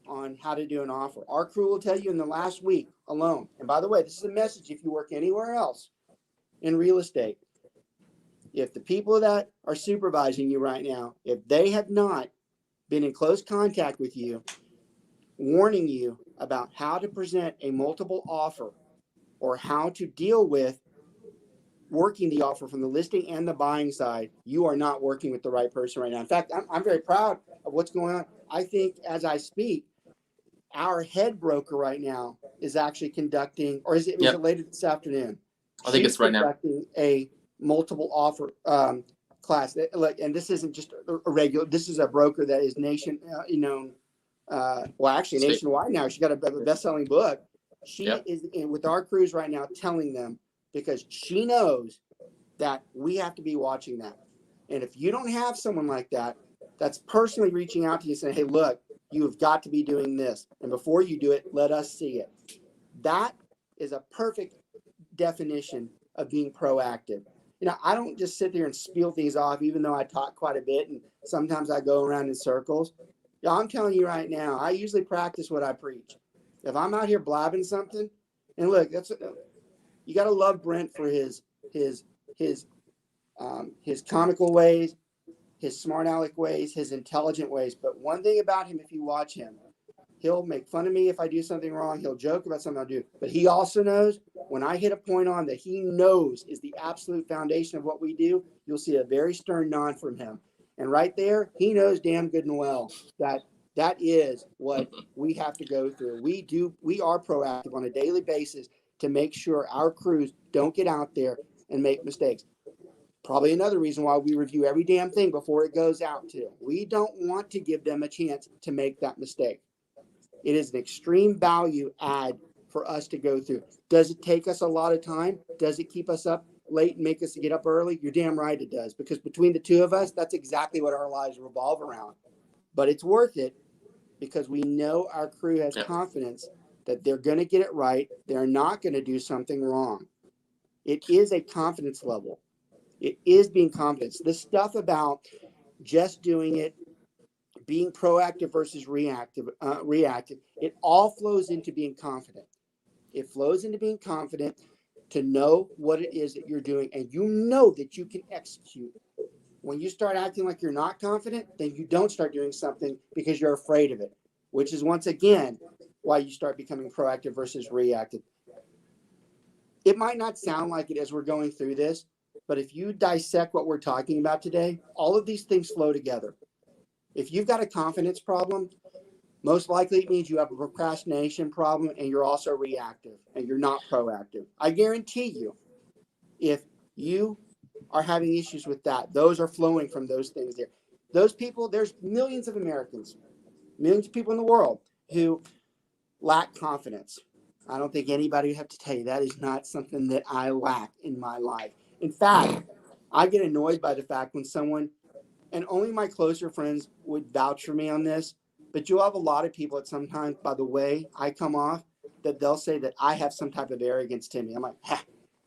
on how to do an offer. Our crew will tell you in the last week alone. And by the way, this is a message if you work anywhere else in real estate. If the people that are supervising you right now, if they have not been in close contact with you, warning you about how to present a multiple offer or how to deal with working the offer from the listing and the buying side, you are not working with the right person right now. In fact, I'm very proud of what's going on. I think as I speak, our head broker right now is actually conducting, or is it later this afternoon? I think it's right now. Conducting a multiple offer class. And this isn't just a regular, this is a broker that is nationwide now. She got a best-selling book. She is in with our crews right now telling them, because she knows that we have to be watching that. And if you don't have someone like that, that's personally reaching out to you saying, hey, look, you have got to be doing this. And before you do it, let us see it. That is a perfect definition of being proactive. You know, I don't just sit there and spiel things off, even though I talk quite a bit and sometimes I go around in circles. Yeah, I'm telling you right now, I usually practice what I preach. If I'm out here blabbing something, and look, you got to love Brent for his comical ways, his smart aleck ways, his intelligent ways. But one thing about him, if you watch him, he'll make fun of me if I do something wrong. He'll joke about something I do. But he also knows when I hit a point on that he knows is the absolute foundation of what we do, you'll see a very stern nod from him. And right there, he knows damn good and well that is what we have to go through. We are proactive on a daily basis to make sure our crews don't get out there and make mistakes. Probably another reason why we review every damn thing before it goes out too. We don't want to give them a chance to make that mistake. It is an extreme value add for us to go through. Does it take us a lot of time? Does it keep us up late and make us get up early? You're damn right it does, because between the two of us, that's exactly what our lives revolve around. But it's worth it because we know our crew has confidence that they're going to get it right. They're not going to do something wrong. It is a confidence level. It is being confident. This stuff about just doing it, being proactive versus reactive, it all flows into being confident. It flows into being confident to know what it is that you're doing, and you know that you can execute. When you start acting like you're not confident, then you don't start doing something because you're afraid of it, which is once again why you start becoming proactive versus reactive. It might not sound like it as we're going through this, but if you dissect what we're talking about today, all of these things flow together. If you've got a confidence problem, most likely it means you have a procrastination problem and you're also reactive and you're not proactive. I guarantee you, if you are having issues with that, those are flowing from those things there. Those people, there's millions of Americans, millions of people in the world who lack confidence. I don't think anybody would have to tell you that is not something that I lack in my life. In fact, I get annoyed by the fact when someone, and only my closer friends would vouch for me on this, but you'll have a lot of people that sometimes, by the way I come off, that they'll say that I have some type of arrogance to me. I'm like,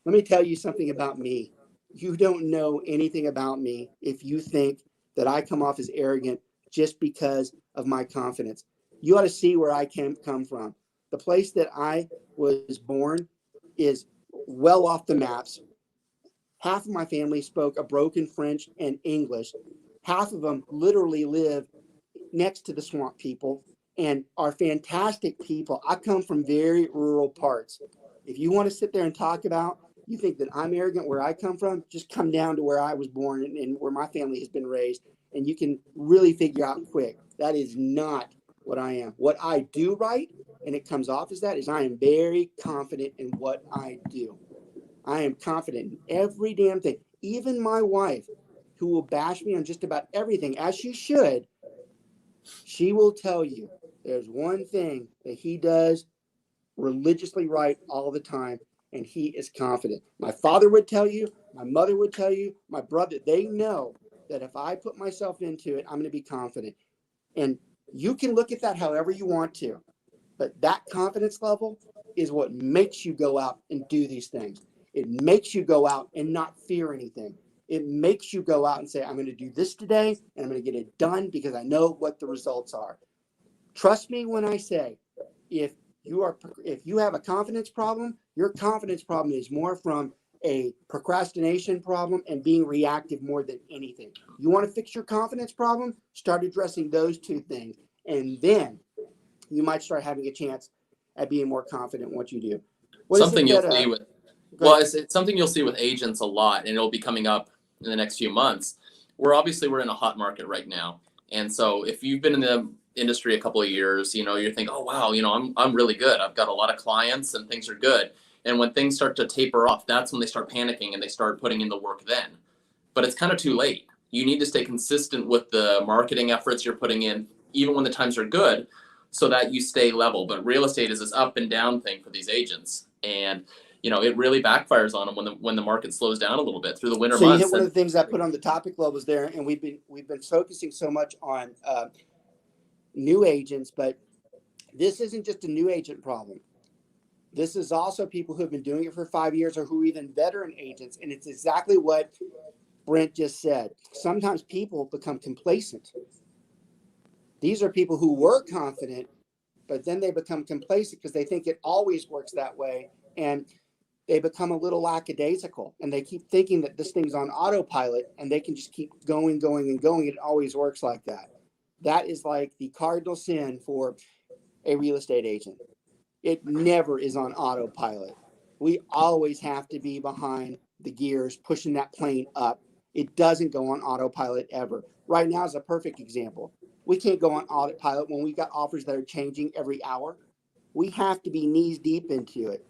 let me tell you something about me. You don't know anything about me if you think that I come off as arrogant just because of my confidence. You ought to see where I come from. The place that I was born is well off the maps. Half of my family spoke a broken French and English. Half of them literally live next to the swamp people and are fantastic people. I come from very rural parts. If you want to sit there and talk about, you think that I'm arrogant where I come from, just come down to where I was born and where my family has been raised, and you can really figure out quick. That is not what I am. What I do right, and it comes off as that, is I am very confident in what I do. I am confident in every damn thing. Even my wife, who will bash me on just about everything, as she should, she will tell you there's one thing that he does religiously right all the time, and he is confident. My father would tell you, my mother would tell you, my brother, they know that if I put myself into it, I'm going to be confident. And you can look at that however you want to, but that confidence level is what makes you go out and do these things. It makes you go out and not fear anything. It makes you go out and say, I'm going to do this today, and I'm going to get it done because I know what the results are. Trust me when I say, if you have a confidence problem, your confidence problem is more from a procrastination problem and being reactive more than anything. You want to fix your confidence problem? Start addressing those two things, and then you might start having a chance at being more confident in what you do. Something you'll see with it's something you'll see with agents a lot, and it'll be coming up in the next few months. We're in a hot market right now, and so if you've been in the industry a couple of years, you think, oh wow, I'm really good. I've got a lot of clients and things are good. And when things start to taper off, that's when they start panicking and they start putting in the work then. But it's kind of too late. You need to stay consistent with the marketing efforts you're putting in, even when the times are good, so that you stay level. But real estate is this up and down thing for these agents. And it really backfires on them when the market slows down a little bit through the winter months. So you hit one of the things I put on the topic levels there, and we've been focusing so much on new agents, but this isn't just a new agent problem. This is also people who have been doing it for 5 years or who are even veteran agents. And it's exactly what Brent just said. Sometimes people become complacent. These are people who were confident, but then they become complacent because they think it always works that way. And they become a little lackadaisical, and they keep thinking that this thing's on autopilot and they can just keep going. It always works like that. That is like the cardinal sin for a real estate agent. It never is on autopilot. We always have to be behind the gears, pushing that plane up. It doesn't go on autopilot ever. Right now is a perfect example. We can't go on autopilot when we've got offers that are changing every hour. We have to be knees deep into it.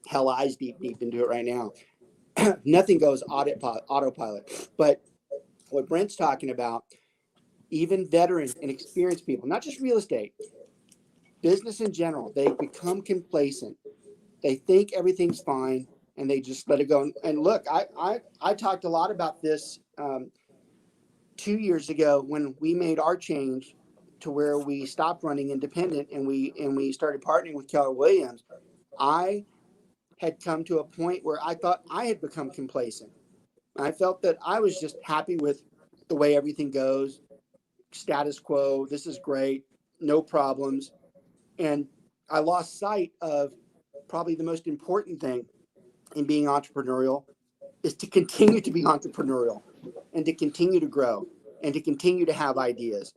Hell, eyes deep into it right now. Nothing goes autopilot. But what Brent's talking about, even veterans and experienced people, not just real estate, business in general, they become complacent. They think everything's fine and they just let it go. And look, I talked a lot about this 2 years ago when we made our change to where we stopped running independent and we started partnering with Keller Williams. I had come to a point where I thought I had become complacent. I felt that I was just happy with the way everything goes, status quo, this is great, no problems. And I lost sight of probably the most important thing in being entrepreneurial is to continue to be entrepreneurial and to continue to grow and to continue to have ideas.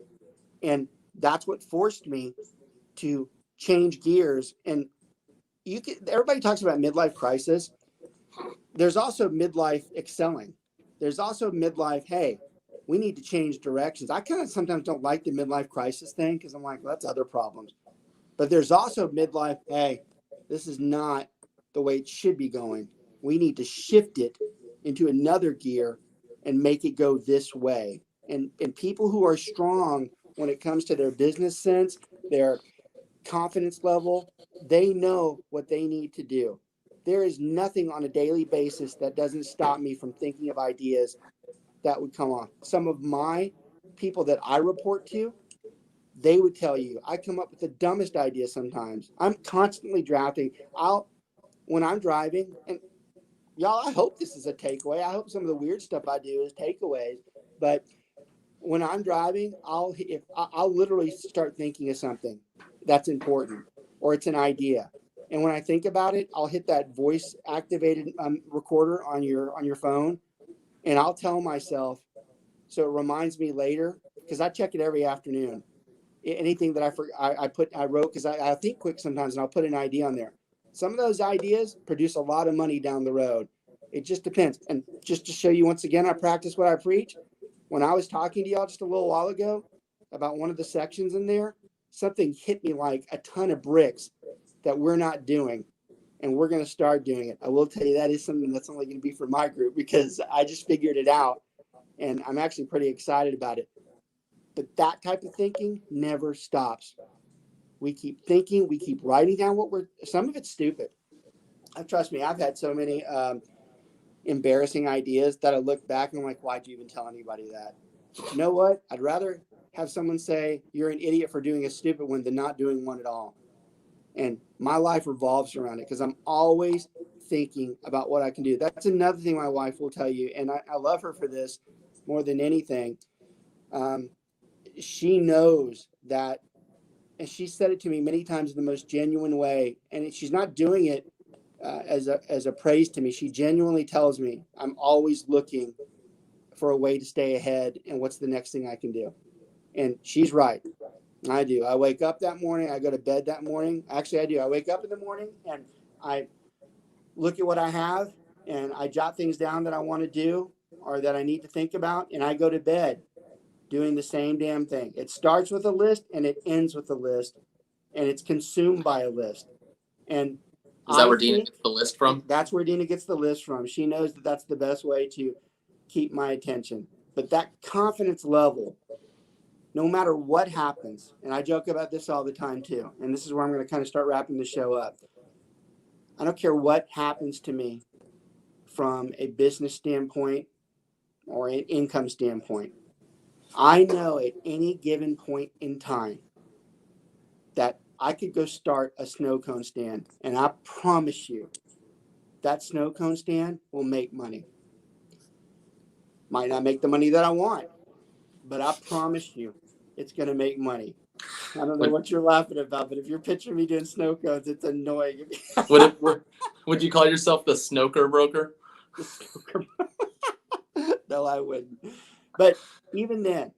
And that's what forced me to change gears. And everybody talks about midlife crisis. There's also midlife excelling. There's also midlife, hey, we need to change directions. I kind of sometimes don't like the midlife crisis thing because I'm like, well, that's other problems. But there's also midlife, hey, this is not the way it should be going. We need to shift it into another gear and make it go this way. And people who are strong when it comes to their business sense, their confidence level, they know what they need to do. There is nothing on a daily basis that doesn't stop me from thinking of ideas that would come on. Some of my people that I report to, they would tell you, I come up with the dumbest ideas sometimes. I'm constantly drafting. When I'm driving, and y'all, I hope this is a takeaway. I hope some of the weird stuff I do is takeaways. But when I'm driving, I'll literally start thinking of something that's important, or it's an idea. And when I think about it, I'll hit that voice activated recorder on your phone, and I'll tell myself, so it reminds me later, because I check it every afternoon. Anything that I wrote, because I think quick sometimes, and I'll put an idea on there. Some of those ideas produce a lot of money down the road. It just depends. And just to show you once again, I practice what I preach. When I was talking to y'all just a little while ago about one of the sections in there, something hit me like a ton of bricks that we're not doing. And we're going to start doing it. I will tell you that is something that's only going to be for my group because I just figured it out. And I'm actually pretty excited about it. But that type of thinking never stops. We keep thinking, we keep writing down some of it's stupid. Trust me, I've had so many embarrassing ideas that I look back and I'm like, why'd you even tell anybody that? You know what? I'd rather have someone say you're an idiot for doing a stupid one than not doing one at all. And my life revolves around it because I'm always thinking about what I can do. That's another thing my wife will tell you. And I love her for this more than anything. She knows that, and she said it to me many times in the most genuine way. And she's not doing it as a praise to me. She genuinely tells me I'm always looking for a way to stay ahead and what's the next thing I can do. And she's right. I do. I wake up that morning. I go to bed that morning. Actually, I do. I wake up in the morning and I look at what I have and I jot things down that I want to do or that I need to think about. And I go to bed doing the same damn thing. It starts with a list and it ends with a list and it's consumed by a list. And is that where Dina gets the list from? That's where Dina gets the list from. She knows that that's the best way to keep my attention. But that confidence level, no matter what happens, and I joke about this all the time too, and this is where I'm going to kind of start wrapping the show up. I don't care what happens to me from a business standpoint or an income standpoint. I know at any given point in time that I could go start a snow cone stand, and I promise you that snow cone stand will make money. Might not make the money that I want, but I promise you it's going to make money. I don't know what you're laughing about, but if you're picturing me doing snow cones, it's annoying. Would you call yourself the Snoker Broker? The snoker. No, I wouldn't. But even then,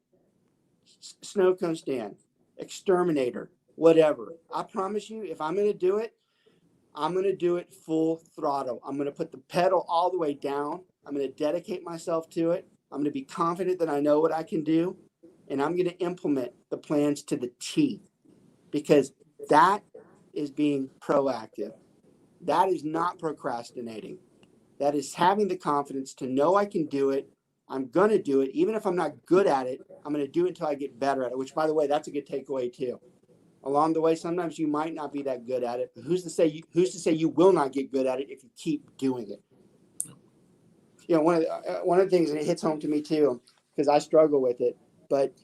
snow cone stand, exterminator, whatever. I promise you, if I'm going to do it, I'm going to do it full throttle. I'm going to put the pedal all the way down. I'm going to dedicate myself to it. I'm going to be confident that I know what I can do. And I'm going to implement the plans to the T, because that is being proactive. That is not procrastinating. That is having the confidence to know I can do it. I'm going to do it. Even if I'm not good at it, I'm going to do it until I get better at it, which, by the way, that's a good takeaway too. Along the way, sometimes you might not be that good at it, but who's to say you will not get good at it if you keep doing it? You know, one of the things, and it hits home to me too, because I struggle with it, but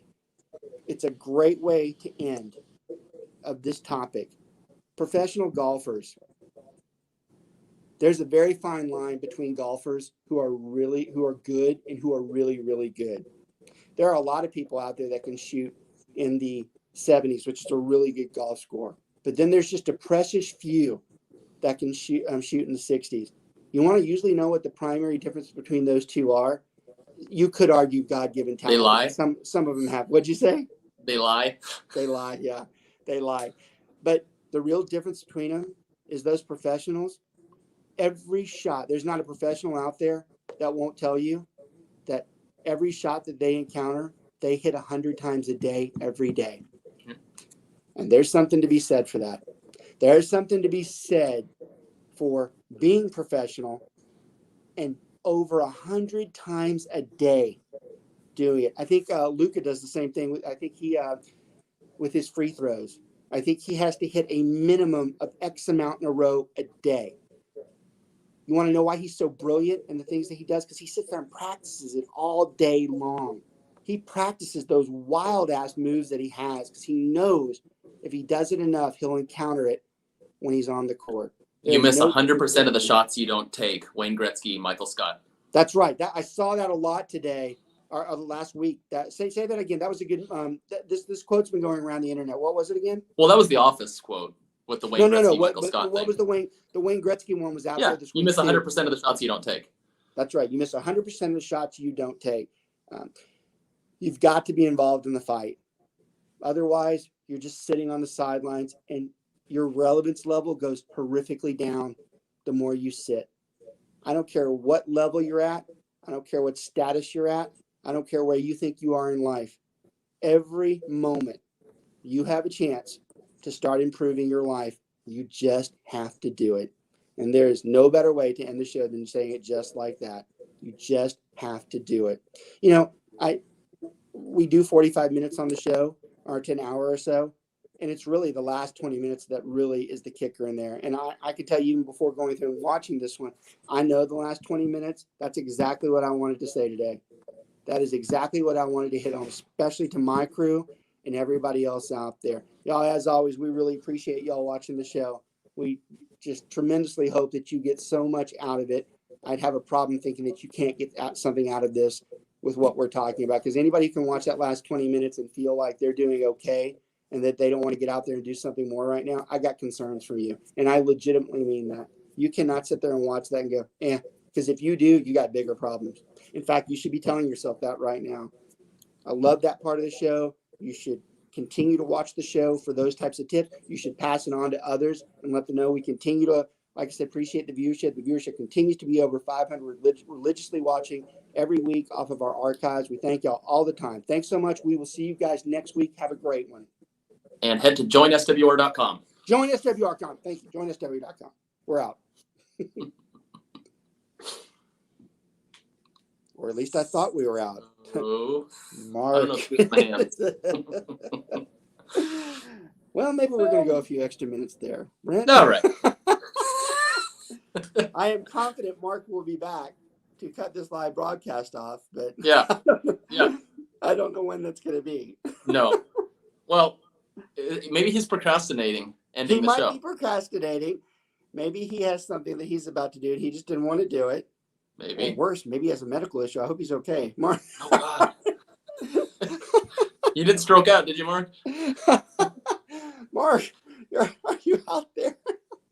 it's a great way to end of this topic. Professional golfers. There's a very fine line between golfers who are good and who are really, really good. There are a lot of people out there that can shoot in the 70s, which is a really good golf score. But then there's just a precious few that can shoot in the 60s. You want to usually know what the primary difference between those two are? You could argue God-given talent. They lie. Some of them have. What'd you say? They lie. They lie. Yeah, they lie. But the real difference between them is those professionals. Every shot, there's not a professional out there that won't tell you that every shot that they encounter, they hit 100 times a day, every day. And there's something to be said for that. There's something to be said for being professional and over 100 times a day doing it. I think Luka does the same thing. I think he, with his free throws, I think he has to hit a minimum of X amount in a row a day. You want to know why he's so brilliant in the things that he does? Because he sits there and practices it all day long. He practices those wild ass moves that he has because he knows if he does it enough, he'll encounter it when he's on the court. You miss 100% of the shots you don't take. Wayne Gretzky, Michael Scott. That's right. I saw that a lot today or last week. Say that again. That was a good. This quote's been going around the internet. What was it again? Well, that was the Office quote with the Wayne Gretzky, Michael Scott what thing. was the Wayne Gretzky one was out there this week? You miss 100% of the shots you don't take. That's right. You miss 100% of the shots you don't take. You've got to be involved in the fight. Otherwise, you're just sitting on the sidelines. And your relevance level goes horrifically down the more you sit. I don't care what level you're at. I don't care what status you're at. I don't care where you think you are in life. Every moment you have a chance to start improving your life, you just have to do it. And there is no better way to end the show than saying it just like that. You just have to do it. You know, we do 45 minutes on the show, or 10 hour or so. And it's really the last 20 minutes that really is the kicker in there. And I can tell you, even before going through and watching this one, I know the last 20 minutes, that's exactly what I wanted to say today. That is exactly what I wanted to hit on, especially to my crew and everybody else out there. Y'all, as always, we really appreciate y'all watching the show. We just tremendously hope that you get so much out of it. I'd have a problem thinking that you can't get something out of this with what we're talking about, because anybody who can watch that last 20 minutes and feel like they're doing okay and that they don't want to get out there and do something more right now, I got concerns for you. And I legitimately mean that. You cannot sit there and watch that and go, because if you do, you got bigger problems. In fact, you should be telling yourself that right now. I love that part of the show. You should continue to watch the show for those types of tips. You should pass it on to others and let them know we continue to, like I said, appreciate the viewership. The viewership continues to be over 500 religiously watching every week off of our archives. We thank y'all all the time. Thanks so much. We will see you guys next week. Have a great one. And head to joinswr.com. Join SWR.com. Thank you. Join SWR.com. We're out. Or at least I thought we were out. Oh, Mark. I don't know if it's my hands. Well, maybe we're going to go a few extra minutes there. Brent? All right. I am confident Mark will be back to cut this live broadcast off, but Yeah. I don't know when that's going to be. No. Well, maybe he's procrastinating ending He the show. might be procrastinating. Maybe he has something that he's about to do and he just didn't want to do it. Maybe. Or worse, maybe he has a medical issue. I hope he's okay. Mark. Oh, God. You didn't stroke out, did you, Mark? Mark, are you out there?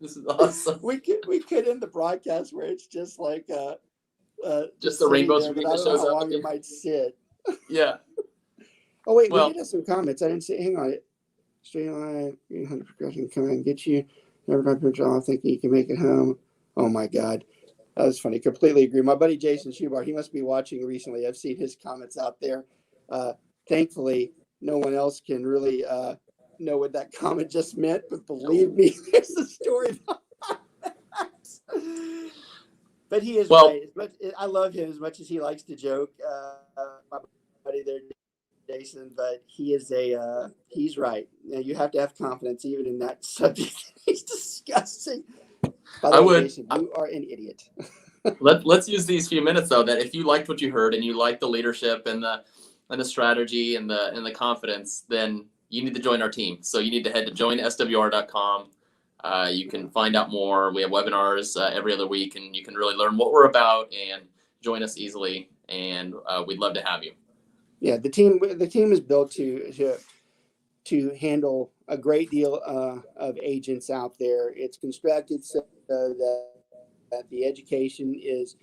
This is awesome. We could end the broadcast where it's just like Just the rainbow there, screen but I that don't know shows how up. long it might sit. Yeah. Oh wait, Well- we did have some comments. I didn't see. Hang on. Streamline 300 progression come and get you. Never got your job thinking you can make it home. Oh my God, that was funny. Completely agree. My buddy Jason Schubar, he must be watching recently. I've seen his comments out there. Thankfully, no one else can really know what that comment just meant. But believe me, there's a story about that. But he is right. I love him as much as he likes to joke. My buddy there, Jason, but he is he's right. You have to have confidence even in that subject. He's disgusting. By the way, Jason, you are an idiot. Let's use these few minutes though, that if you liked what you heard and you like the leadership and the strategy and the confidence, then you need to join our team. So you need to head to joinswr.com. You can find out more. We have webinars every other week, and you can really learn what we're about and join us easily. And we'd love to have you. Yeah, the team is built to handle a great deal of agents out there. It's constructed so that the education is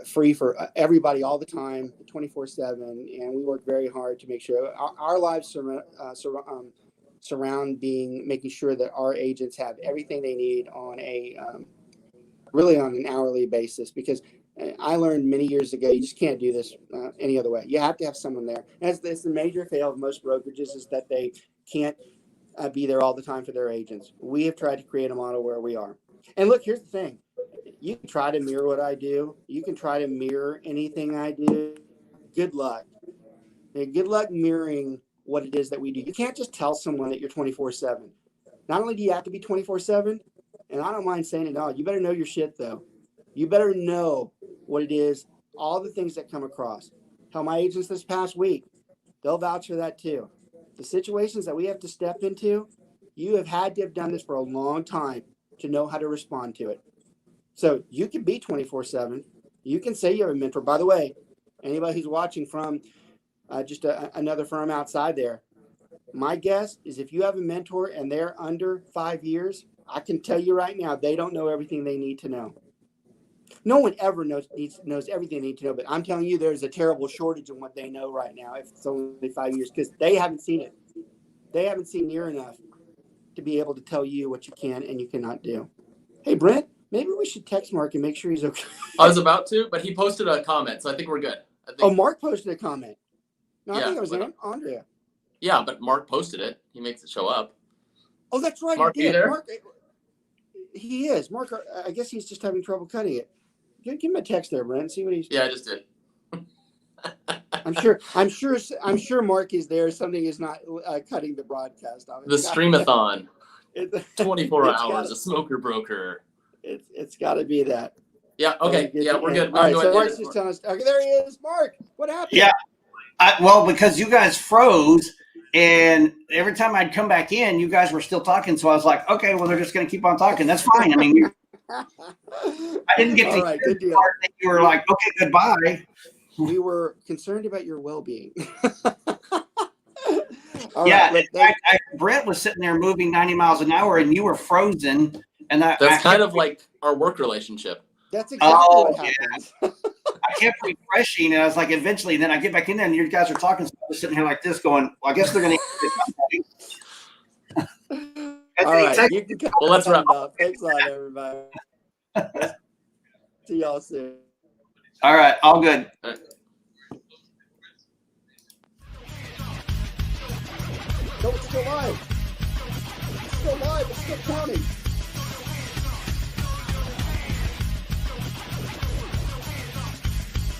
free for everybody all the time, 24/7, and we work very hard to make sure our lives surround making sure that our agents have everything they need on really on an hourly basis, because I learned many years ago, you just can't do this any other way. You have to have someone there. And it's the major fail of most brokerages is that they can't be there all the time for their agents. We have tried to create a model where we are. And look, here's the thing. You can try to mirror what I do. You can try to mirror anything I do. Good luck. Good luck mirroring what it is that we do. You can't just tell someone that you're 24/7. Not only do you have to be 24/7, and I don't mind saying it all, you better know your shit though. You better know what it is, all the things that come across. Hell, my agents this past week, they'll vouch for that too. The situations that we have to step into, you have had to have done this for a long time to know how to respond to it. So you can be 24/7. You can say you have a mentor. By the way, anybody who's watching from just another firm outside there, my guess is if you have a mentor and they're under 5 years, I can tell you right now, they don't know everything they need to know. No one ever knows everything they need to know, but I'm telling you, there's a terrible shortage in what they know right now if it's only 5 years, because they haven't seen it. They haven't seen near enough. to be able to tell you what you can and you cannot do. Hey, Brent, maybe we should text Mark and make sure he's okay. I was about to, but he posted a comment, so I think we're good. Oh, Mark posted a comment. No, I Yeah, think it was but- Andrea. Yeah, but Mark posted it. He makes it show up. Oh, that's right. Mark, he you did. there? Mark, he is. Mark, I guess he's just having trouble cutting it. Give him a text there, Brent. See what he's. Yeah, I just did. I'm sure Mark is there. Something is not cutting the broadcast off. The Streamathon, 24 it's hours, gotta- a smoker broker. It's got to be that. Yeah, okay. Yeah, we're good. All right, Go so ahead, Mark's David. just telling us. Okay, there he is. Mark, what happened? Yeah. Well, because you guys froze, and every time I'd come back in, you guys were still talking. So I was like, okay, well, they're just going to keep on talking. That's fine. I mean, I didn't get to All right, hear good the deal. part that you were like, okay, goodbye. We were concerned about your well-being. All Yeah, right, in fact, Brent was sitting there moving 90 miles an hour, and you were frozen. And That's kind of like our work relationship. that's exactly Oh, what happens. I kept refreshing, and I was like, eventually, and then I get back in there, and you guys are talking. So I was sitting here like this, going, well, I guess they're going to. All right, you can Well, let's wrap up. Thanks a lot, everybody. See y'all soon. All right, all good. No, it's still live. It's still live. It's still counting.